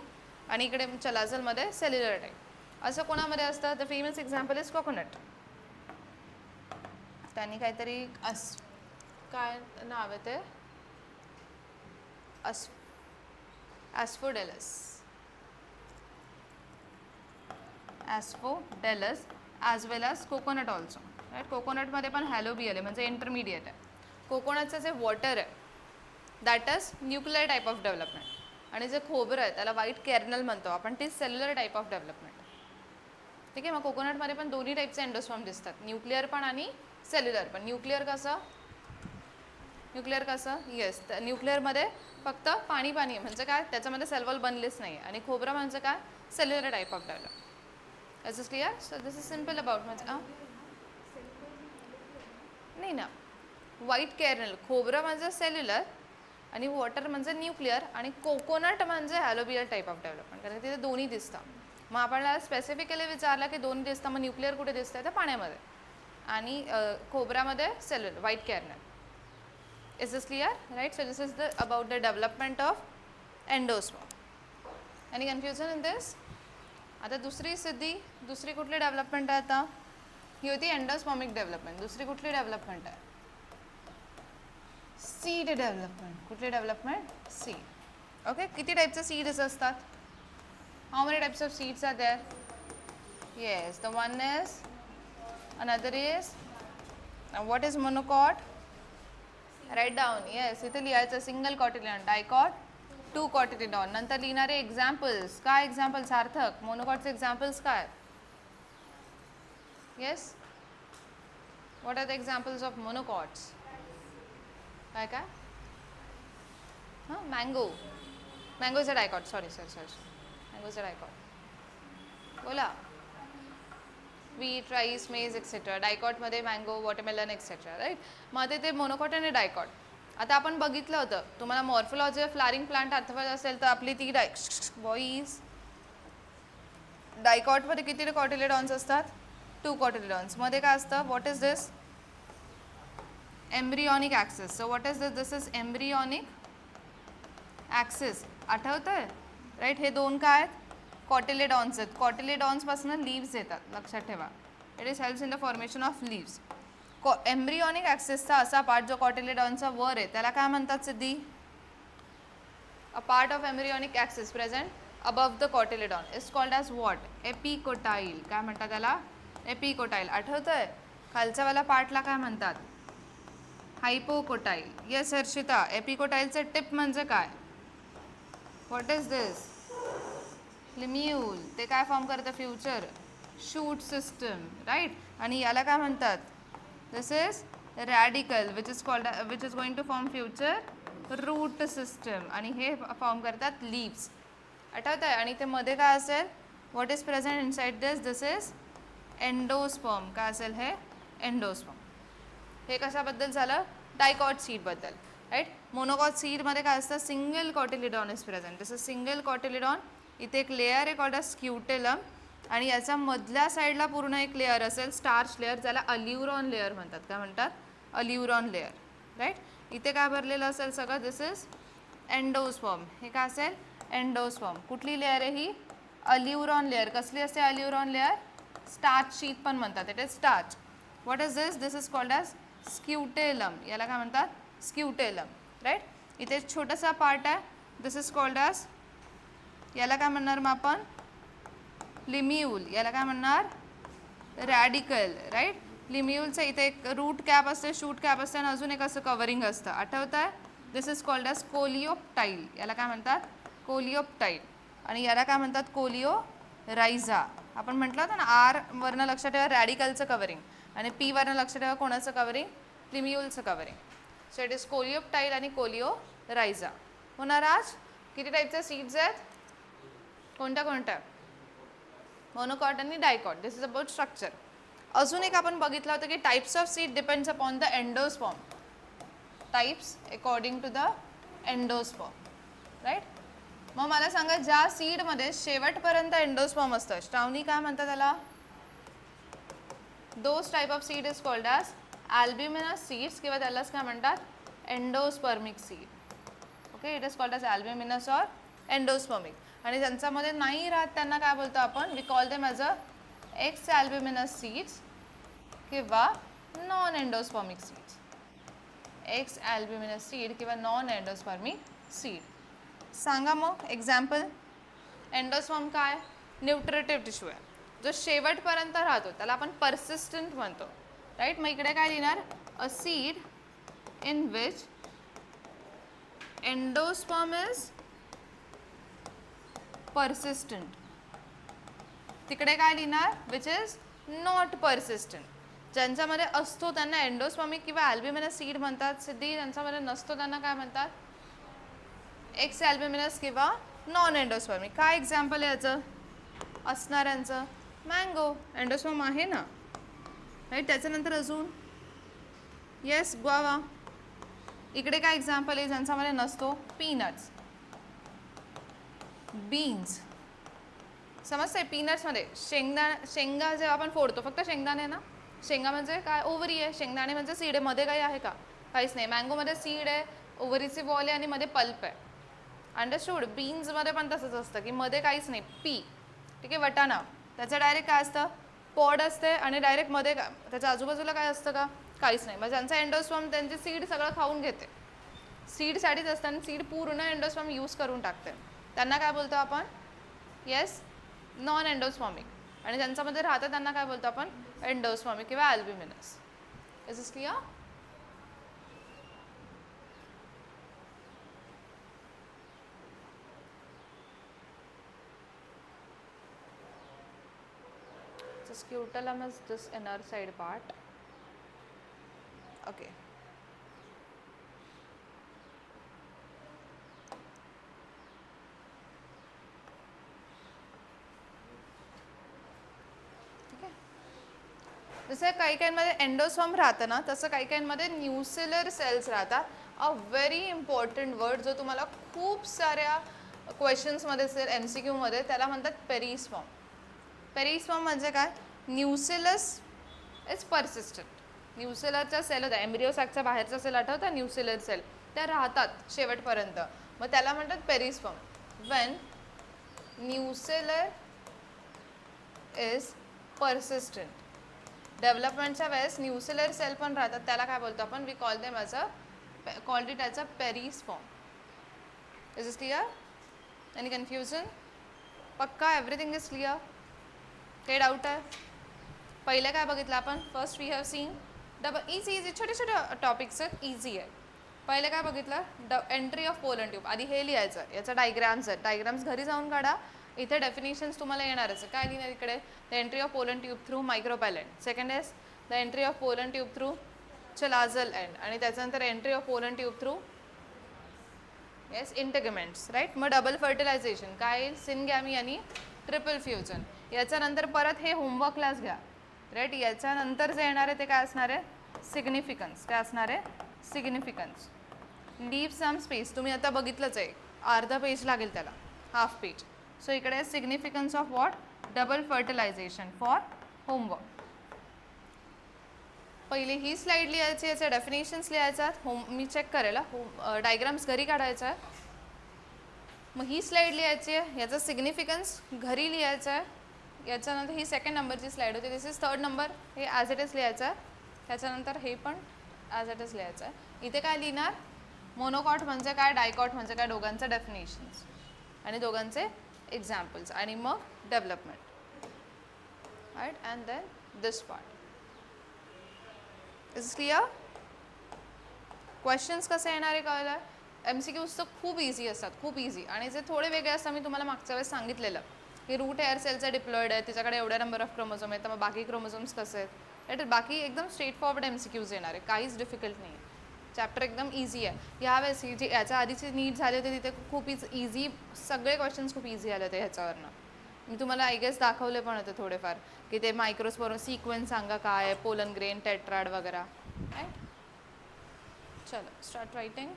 आणि इकडे चलाझल मध्ये cellular type. असं कोणामध्ये असतं? The famous example is coconut. त्यांनी काहीतरी काय नाव आहे ते? ॲस्फोडेलस. ॲस्फोडेलस ॲज वेल ॲज कोकोनट ऑल्सो. राईट, कोकोनटमध्ये पण हॅलोबियल आहे म्हणजे इंटरमिडिएट आहे. कोकोनटचं जे वॉटर आहे that is nuclear type of development. आणि जे खोबरं आहे त्याला व्हाईट केर्नल म्हणतो आपण, ती सेल्युलर टाईप ऑफ डेव्हलपमेंट. ठीक आहे. मग कोकोनटमध्ये पण दोन्ही टाईपचे एंडोस्पर्म दिसतात, न्यूक्लिअर पण आणि सेल्युलर पण. न्यूक्लिअर कसं? येस, न्यूक्लिअरमध्ये फक्त पाणी पाणी म्हणजे काय, त्याच्यामध्ये सेल वॉल बनलेच नाही. आणि खोबरं म्हणजे काय? Cellular type of development. Is it clear? So this is simple about म्हणजे नाही ना, व्हाईट केर्नल खोबरं म्हणजे सेल्युलर आणि वॉटर म्हणजे न्यूक्लिअर आणि कोकोनट म्हणजे हॅलोबियल टाईप ऑफ डेव्हलपमेंट. कारण तिथे दोन्ही दिसतं. मग आपल्याला स्पेसिफिकली विचारलं की दोन्ही दिसतं, मग न्यूक्लिअर कुठे दिसतं? तर पाण्यामध्ये. आणि खोबऱ्यामध्ये cellular white kernel. Is this clear? Right. So this is the about the development of endosperm. Any confusion in this? आता दुसरी कुठली डेव्हलपमेंट आहे? आता ही होती एंडोस्पर्मिक डेव्हलपमेंट. दुसरी कुठली डेव्हलपमेंट आहे? Seed development. कुठली डेव्हलपमेंट? सीड. ओके. किती टाईपचे सीड्स असतात? How many types of seeds are there? Yes, the one is, another is, what is monocot? Right down. Yes, इथे लिहायचं single cotyledon, dicot, two cotyledon. नंतर लिहिणारे examples. काय example Sarthak? मोनोकॉटचे एक्झाम्पल्स काय? Yes, what are the examples of monocots? काय काय? हां, mango. Mango is a dicot. Sorry. Mango is a dicot. बोला. Wheat, rice, maize etcetera. डायकॉटमध्ये मँगो, वॉटरमेलन एक्सेट्रा. राईट. मग ते मोनोकॉट आणि डायकॉट. आता आपण बघितलं होतं, तुम्हाला मॉर्फोलॉजी ऑफ फ्लावरिंग प्लांट आठवत असेल तर आपली ती बॉईज डायकॉटमध्ये किती कॉटिलिडॉन्स असतात? 2 कॉटिलिडॉन्स. मध्ये काय असतं? What is this? Embryonic axis. So what is this? This is embryonic axis. आठवतंय? राईट. हे दोन काय आहेत? कॉटिलिडॉन्स आहेत. कॉटिलिडॉन्सपासून लीव्स येतात, लक्षात ठेवा. It is helps in the formation of leaves. Embryonic ॲक्सिसचा असा पार्ट जो कॉटिलिडॉनचा वर आहे त्याला काय म्हणतात Siddhi? A part of embryonic axis present above the cotyledon is called as what? Epicotyl. काय म्हणतात त्याला? एपिकोटाईल. आठवतंय? खालच्यावाला पार्टला काय म्हणतात? हायपोकोटाईल. येस हर्षिता, एपिकोटाईलचं टिप म्हणजे काय? What is this? लिम्यूल. ते काय फॉर्म करतं? Future shoot system. राईट. आणि याला काय म्हणतात? दिस is radical which is going to form future root system. आणि हे फॉर्म करतात लीव्स. आठवत आहे? आणि ते मध्ये काय असेल? What is present inside this? This is endosperm. काय असेल हे? एंडोस्पर्म. हे कशाबद्दल झालं? डायकॉट सीडबद्दल. राईट. मोनोकॉट सीडमध्ये काय असतं? Single cotyledon is present. This is single cotyledon. इथे एक लेअर आहे कॉल्ड अ स्क्युटेलम आणि याच्या मधल्या साईडला पूर्ण एक लेअर असेल स्टार्च लेअर, ज्याला अल्युरॉन लेअर म्हणतात. काय म्हणतात? अल्युरॉन लेअर. राईट. इथे काय भरलेलं असेल सगळं? दिस इज एंडोस्पर्म. हे काय असेल? एंडोस्पर्म. कुठली लेअर आहे ही? अल्युरॉन लेअर. कसली असते अल्युरॉन लेअर? स्टार्च शीट पण म्हणतात. It is starch. What is this? This is called as scutellum. याला काय म्हणतात? स्क्युटेलम. राईट. इथे छोटासा पार्ट आहे. दिस इज कॉल्ड ॲज, याला काय म्हणणार मग आपण? लिम्यूल. याला काय म्हणणार? रॅडिकल. राईट. लिम्यूलचं इथे एक रूट कॅप असते, शूट कॅप असते आणि अजून एक असं कव्हरिंग असतं. आठवत आहे? दिस इज कॉल्ड ॲज कोलिओप्टाईल. याला काय म्हणतात? कोलिओप्टाईल. आणि याला काय म्हणतात? कोलिओरायझा. आपण म्हटलं होतं ना, आर वरनं लक्षात ठेवा रॅडिकलचं कव्हरिंग आणि पी वरनं लक्षात ठेवा कोणाचं कव्हरिंग? लिम्यूलचं covering. So it is coleoptile आणि कोलिओरायझा. होणार आज? किती टाईपचे सीड्स आहेत? कोणत्या? मोनोकॉट आणि dicot. This is about structure. अजून एक आपण बघितलं होतं की types of seed depends upon the endosperm. Types according to the endosperm, right. मग मला सांगा ज्या सीडमध्ये शेवटपर्यंत एंडोस्पर्म असतं, श्रावणी काय म्हणतात त्याला? Those type of seed is called as albuminous seeds किंवा त्यालाच काय म्हणतात? Endospermic seed. Okay, it is called as albuminous or endospermic. आणि ज्यांच्यामध्ये नाही राहत त्यांना काय बोलतो आपण? We call them as a exalbuminous seeds किंवा non endospermic seeds. Exalbuminous seed किंवा नॉन एंडोस्पर्मिक सीड. सांगा मग एक्झाम्पल. एंडोस्पर्म काय? न्यूट्रिटिव्ह टिश्यू आहे, जो शेवटपर्यंत राहतो त्याला आपण पर्सिस्टंट म्हणतो, राईट. मग इकडे काय लिहिणार? A seed in which endosperm is persistent. तिकडे काय लिहिणार? Which is not persistent. ज्यांच्यामध्ये असतो त्यांना एंडोस्पर्मिक किंवा अल्ब्युमिनस सीड म्हणतात. सिद्धी ज्यांच्यामध्ये नसतो त्यांना काय म्हणतात? एक्स अल्ब्युमिनस किंवा नॉन एंडोस्पर्मिक. काय एक्झाम्पल आहे याचं असणाऱ्यांचं? मँगो एंडोस्पर्म आहे ना, राईट. त्याच्यानंतर अजून येस ग्वावा. इकडे काय एक्झाम्पल आहे ज्यांच्यामध्ये नसतो? Peanuts, beans. समजतंय? पीनट्समध्ये शेंगा जेव्हा आपण फोडतो, फक्त शेंगदाणे ना. शेंगा म्हणजे काय? ओव्हरी आहे. शेंगदाणे म्हणजे सीड आहे. मध्ये काही आहे का? काहीच नाही. मँगोमध्ये सीड आहे, ओव्हरीची बॉल आहे आणि मध्ये पल्प आहे. अंडरस्टूड? बीन्समध्ये पण तसंच असतं की मध्ये काहीच नाही. पी, ठीक आहे, वटाणा, त्याचं डायरेक्ट काय असतं? पॉड असते आणि डायरेक्ट मध्ये का त्याच्या आजूबाजूला काय असतं का? काहीच नाही. मग ज्यांचा एंडोस्पर्म त्यांची सीड सगळं खाऊन घेते, सीडसाठीच असतं आणि सीड पूर्ण एंडोस्पर्म यूज करून टाकते, त्यांना काय बोलतो आपण? Yes, non endospermic. आणि ज्यांच्यामध्ये राहतं त्यांना काय बोलतो आपण? एंडोस्पर्मिक किंवा albuminous. Is this clear? Scutellum is this inner side part. Okay. ठीक आहे. जसं काही काहींमध्ये एंडोस्पर्म राहतं ना, तसं काही काहींमध्ये न्यूसेलर सेल्स राहतात. अ व्हेरी इम्पॉर्टंट वर्ड जो तुम्हाला खूप साऱ्या क्वेश्चन्समध्ये असेल MCQमध्ये, त्याला म्हणतात पेरिस्पर्म. पेरिस्पर्म म्हणजे काय? Nucellus is persistent. न्यूसेलरच्या सेल होत्या, एम्ब्रिओ सॅकच्या बाहेरचा सेल आठवता? न्यूसेलर सेल, त्या राहतात शेवटपर्यंत. मग त्याला म्हणतात perisperm. When nucellar is persistent, डेव्हलपमेंटच्या वेळेस न्यूसेलर सेल पण राहतात, त्याला काय बोलतो आपण? We call them as called it as a perisperm. Is this clear? Any confusion? पक्का एव्हरीथिंग इज क्लियर? काही डाऊट आहे? पहिले काय बघितलं आपण? First we have seen easy छोटे छोटे टॉपिक्स आहेत, इझी आहे. पहिले काय बघितलं? Entry of pollen tube. आधी हे लिहायचं, याचा डायग्राम्स आहेत, डायग्राम्स घरी जाऊन काढा. इथे डेफिनेशन्स तुम्हाला येणारच आहे. काय लिहिणार इकडे? The entry of pollen tube through micropyle. Second is the entry of pollen tube through chalazal end. आणि त्याच्यानंतर entry of pollen tube through yes integuments, right. मग डबल फर्टिलायझेशन काय? सिनगॅमी आणि ट्रिपल फ्युजन. याच्यानंतर परत हे होमवर्क क्लास घ्या, right. याच्यानंतर जे येणार आहे ते काय असणार आहे? सिग्निफिकन्स. काय असणार आहे? सिग्निफिकन्स. Leave some space. तुम्ही आता बघितलंच आहे, अर्धा पेज लागेल त्याला, हाफ पेज. सो इकडे significance of what? Double fertilization for homework. पहिले ही स्लाईड लिहायची, याचे डेफिनेशन्स लिहायच्यात. मी चेक करेल, डायग्राम्स घरी काढायचा आहे. मग ही स्लाईड लिहायची आहे, याचा सिग्निफिकन्स घरी लिहायचा आहे. याच्यानंतर ही सेकंड नंबरची स्लाईड होती, दिस इज थर्ड नंबर. हे ॲज इट इज लिहायचं आहे. त्याच्यानंतर हे पण ॲज इट इज लिहायचं आहे. इथे काय लिहिणार? मोनोकॉट म्हणजे काय, डायकॉट म्हणजे काय, दोघांचं डेफिनेशन्स आणि दोघांचे एक्झाम्पल्स, आणि मग development, right. And then this part. Is clear? Questions कसे येणार आहे कळलं? MCQs तर खूप इझी असतात, खूप इझी. आणि जे थोडे वेगळे असतात, मी तुम्हाला मागच्या वेळेस सांगितलेलं की रूट हेअर सेलचं डिप्लॉइड आहे, तिच्याकडे एवढ्या नंबर ऑफ क्रोमोझोम आहेत, तर मग बाकी क्रोमोझोम्स कसे आहेत, राईट. बाकी एकदम स्ट्रेट फॉरवर्ड MCQs येणार आहे, काहीच डिफिकल्ट नाही आहे. चॅप्टर एकदम इझी आहे. ह्यावेळेस ही जी याच्या आधीची नीट झाले होते तिथे खूप इझी, सगळे क्वेश्चन्स खूप इझी आले होते ह्याच्यावरनं, मी तुम्हाला आय गेस दाखवले पण होते थोडेफार की ते मायक्रोस्पोर सिक्वेन्स सांगा काय आहे, पोलन ग्रेन, टेट्राड वगैरे. राईट. चलो स्टार्ट रायटिंग.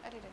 अरे रे.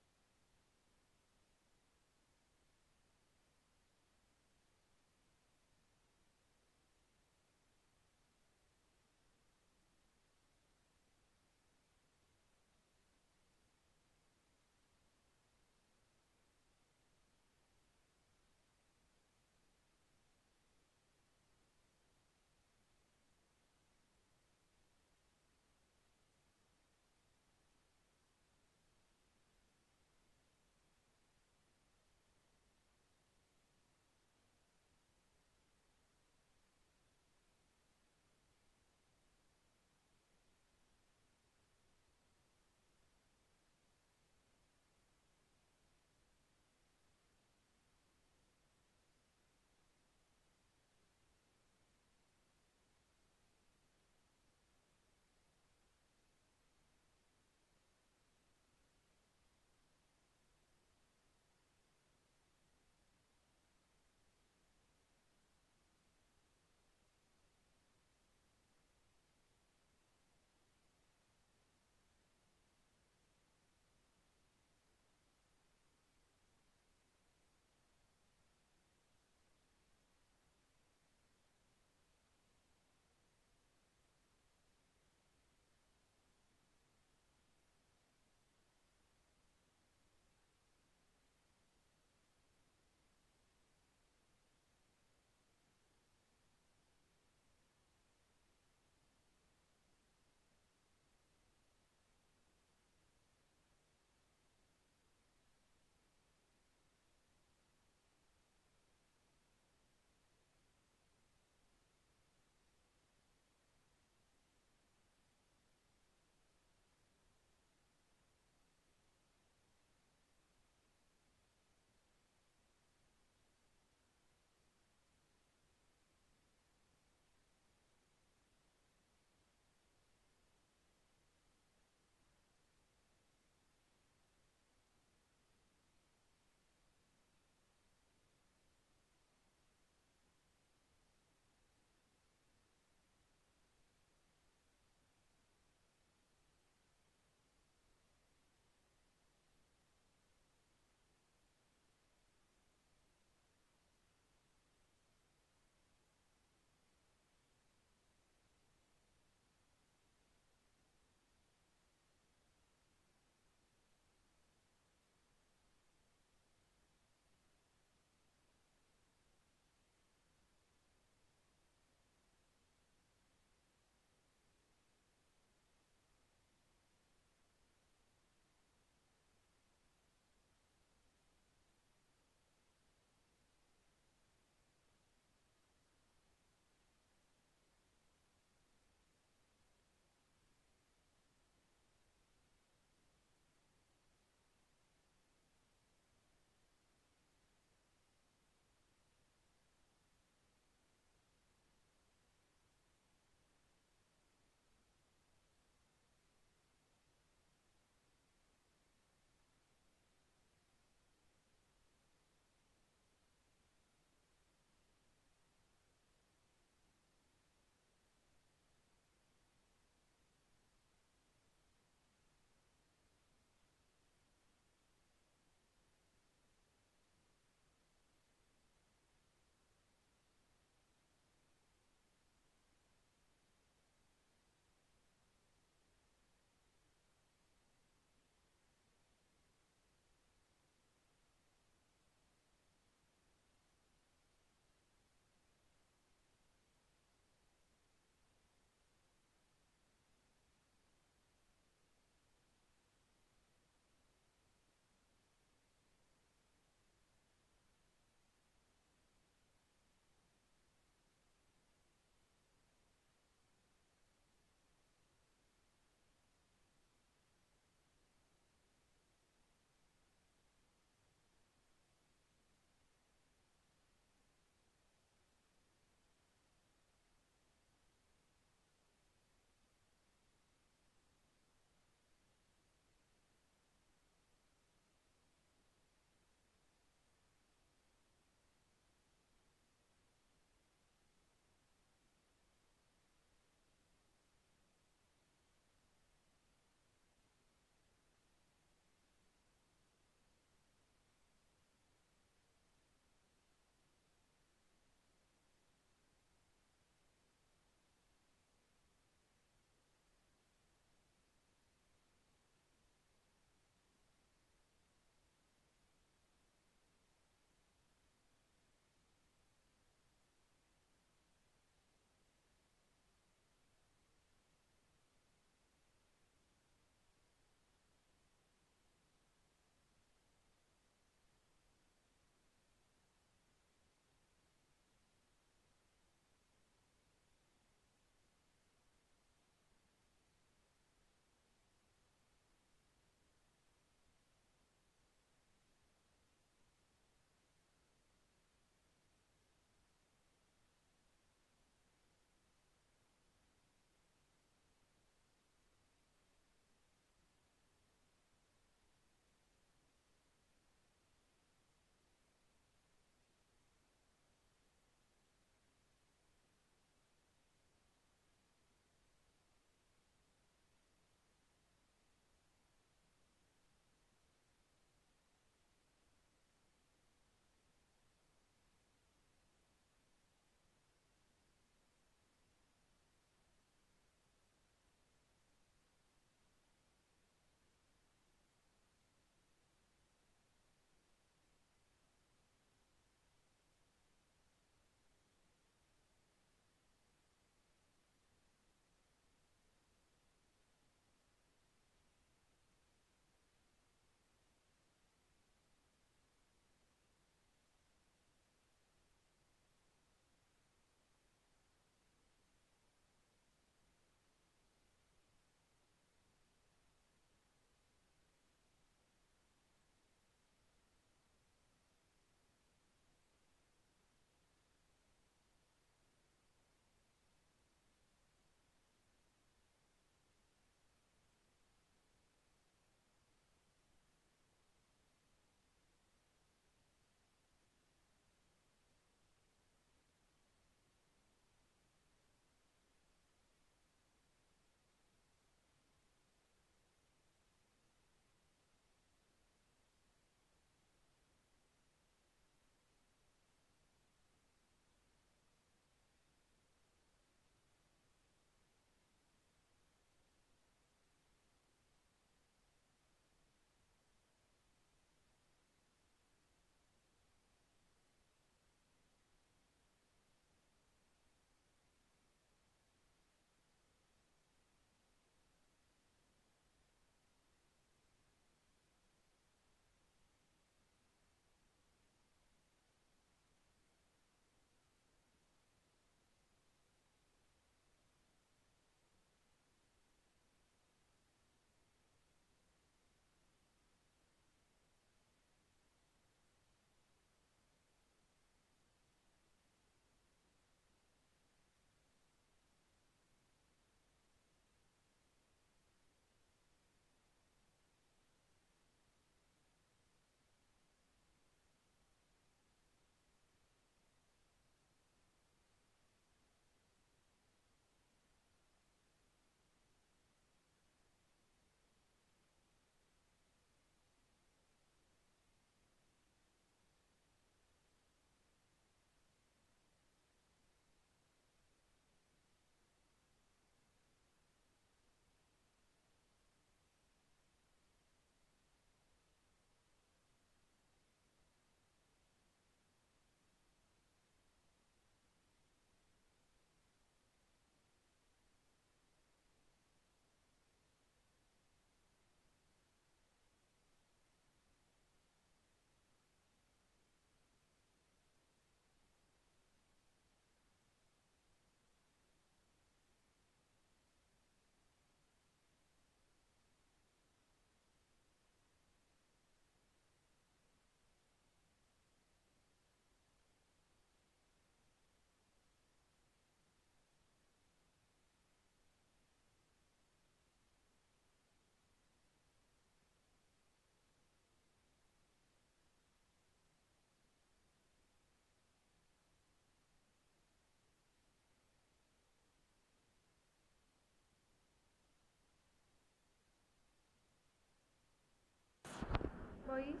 employees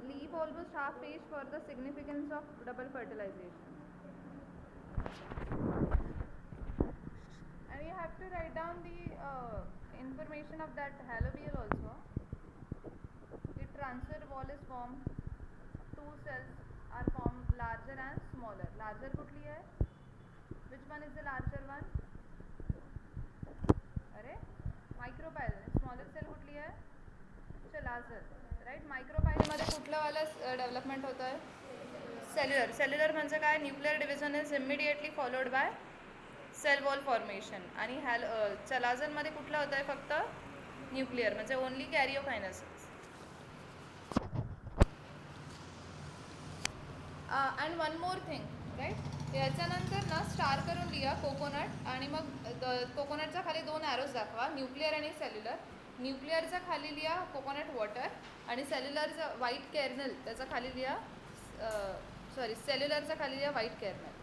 leave almost half page for the significance of double fertilization. And you have to write down the information of that halobial also. The transfer wall is formed. Two cells are formed, larger and smaller. Larger कुठली है? Which one is the larger one? अरे मायक्रोपायल. Smaller sale कुठली आहे? चलाझर. Right. मायक्रोपायलमध्ये कुठलं वालं development होतं आहे? Cellular. Cellular म्हणजे काय? Nuclear division is immediately followed by cell wall formation. आणि चलाझरमध्ये कुठलं होतं आहे? फक्त न्यूक्लिअर म्हणजे only karyokinesis. And one more thing, right. याच्यानंतर ना स्टार करून लिहा कोकोनट. आणि मग कोकोनटच्या खाली 2 ॲरोज दाखवा, न्यूक्लिअर आणि सेल्युलर. न्यूक्लिअरच्या खाली लिहा कोकोनट वॉटर. आणि सेल्युलरचं व्हाईट केर्नल त्याच्या खाली लिहा, सेल्युलरच्या खाली लिहा व्हाईट केर्नल.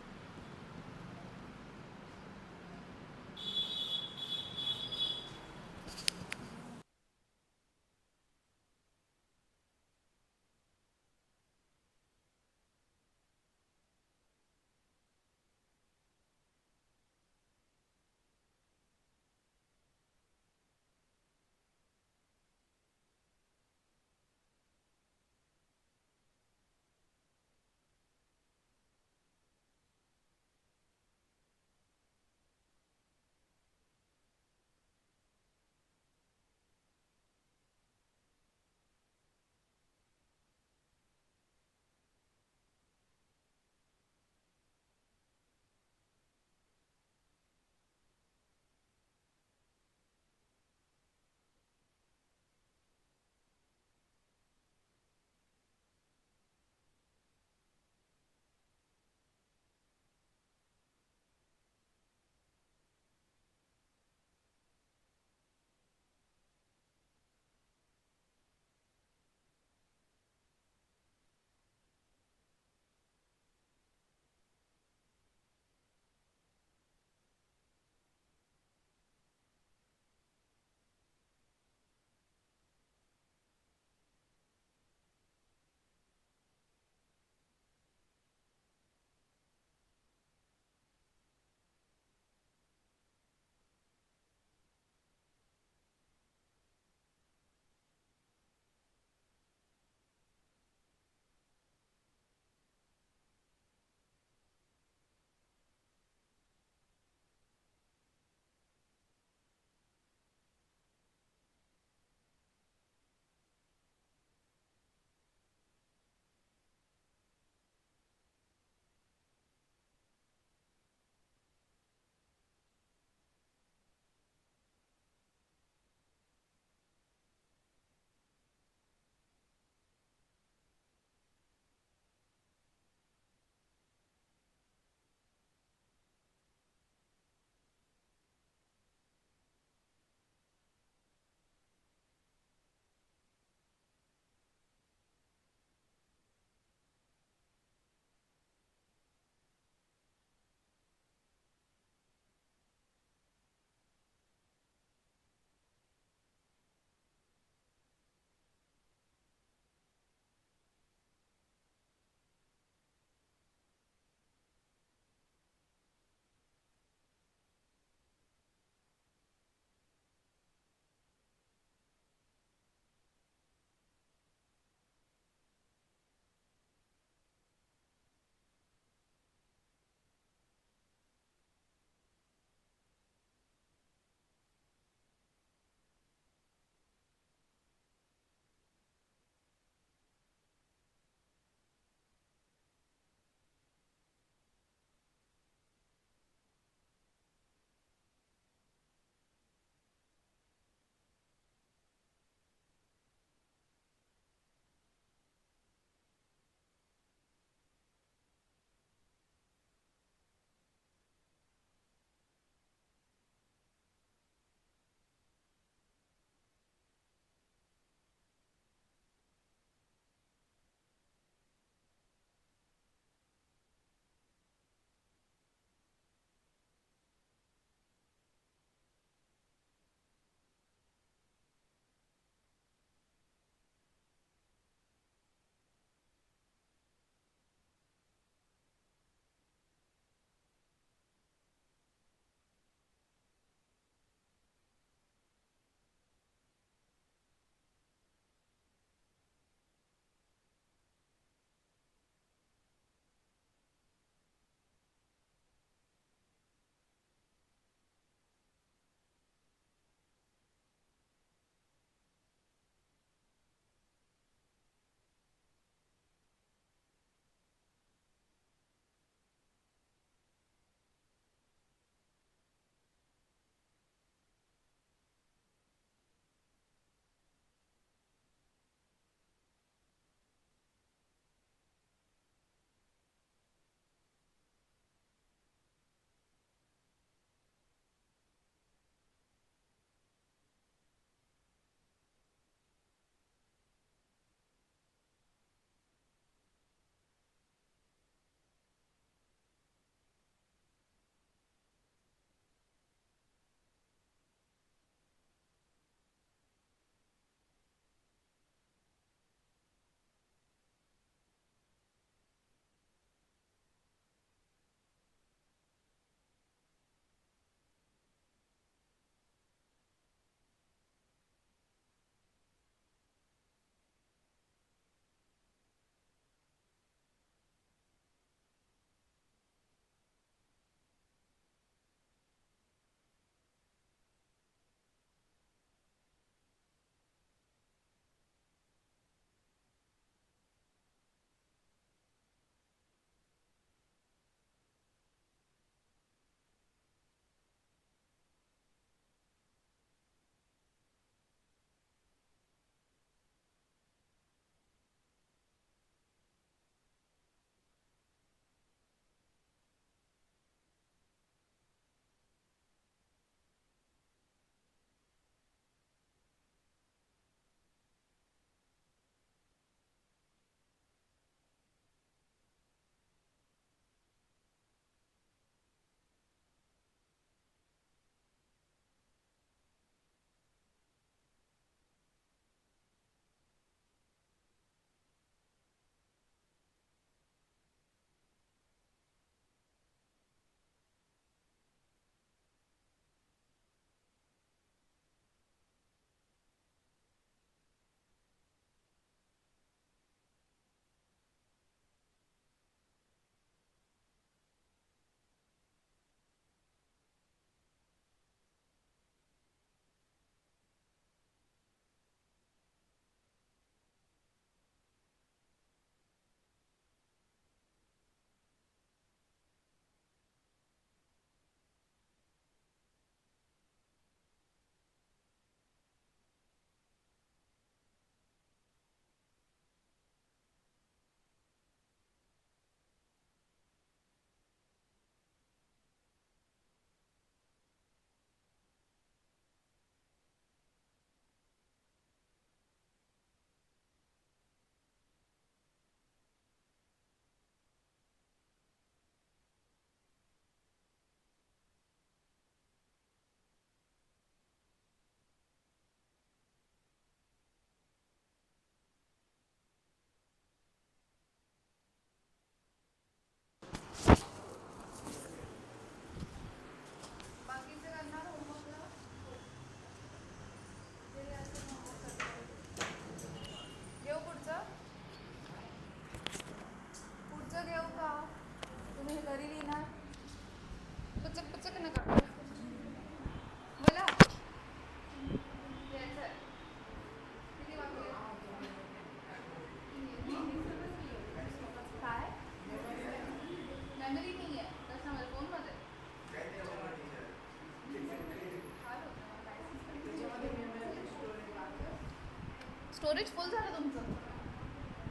स्टोरेज फुल झालं तुमचं?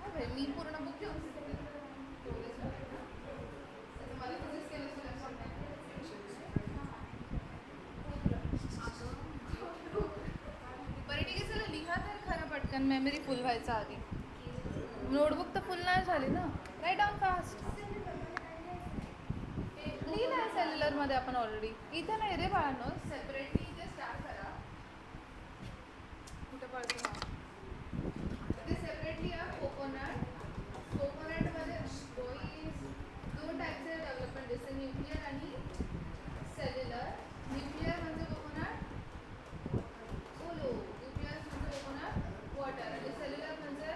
हो भाई, मी पूर्ण बुक घेऊन मला तसंच केलं असं लक्षात नाही. बरं ठीक आहे, चला लिहा तर खरं पटकन, मेमरी फुल व्हायचा आधी. नोटबुक तर फुल नाही झाली ना. Right down fast. लिहिलं आहे सेल्युलरमध्ये आपण ऑलरेडी. इथे नाही रे बाळांनो, सेपरेटली इथे स्टार्ट करा. कुठं पळतो हा? इथे सेपरेटली आहे कोकोनट. कोकोनटमध्ये दोन टाईपचे डेव्हलपमेंट दिसते, न्यूक्लियर आणि सेल्युलर. न्यूक्लियर म्हणजे कोकोनट सोलो, न्यूक्लियर म्हणजे कोकोनट वॉटर, आणि सेल्युलर म्हणजे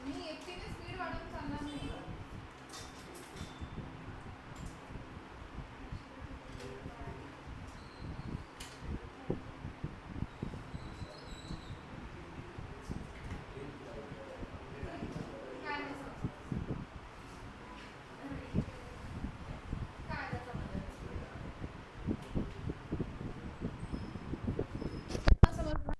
मी एकटीने स्पीड वाढवून चालणार नाही. काय नसतं. काय त्याचं म्हणजे? समजलं?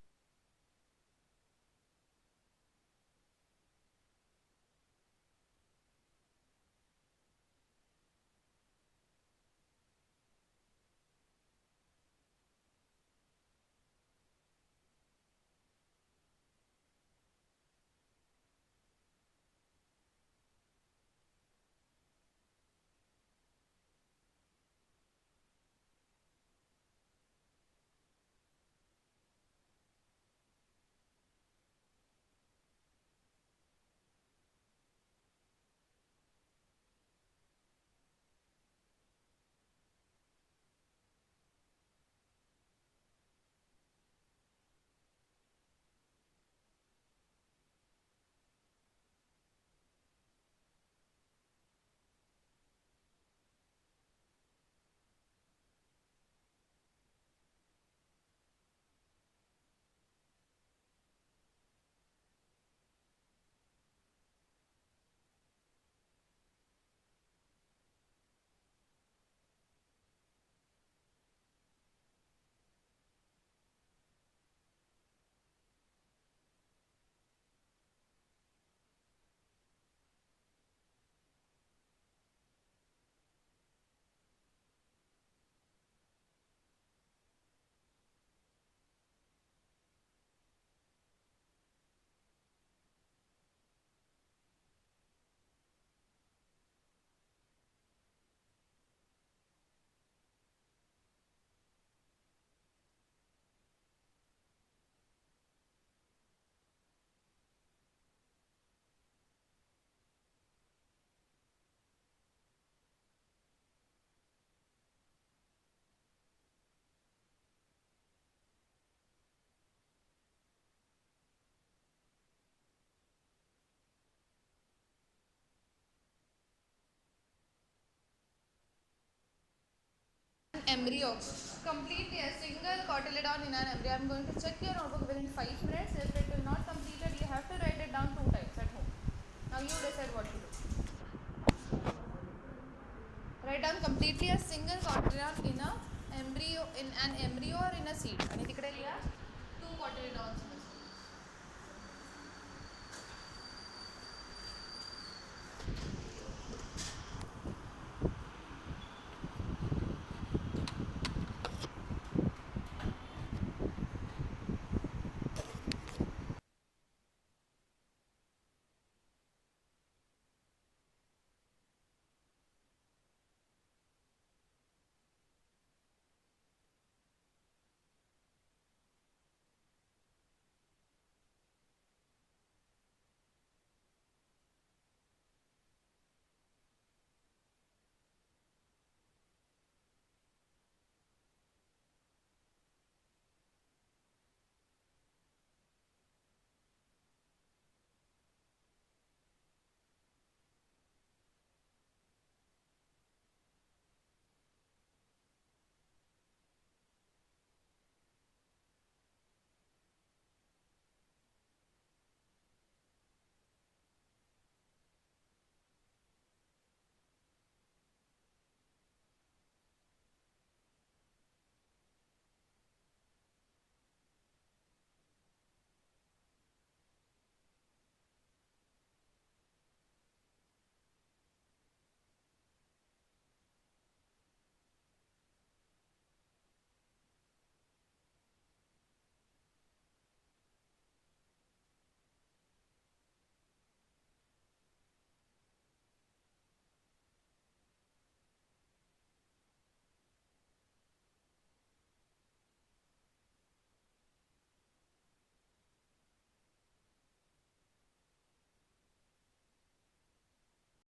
Embryo. Completely a single cotyledon in an embryo. I'm going to check your notebook within 5 minutes. If it will not completed, you have to write it down 2 times at home. Now you decide what to do. Write down completely a single cotyledon in a embryo, in an embryo or in a seed. आणि तिकडे लिहा 2 cotyledons.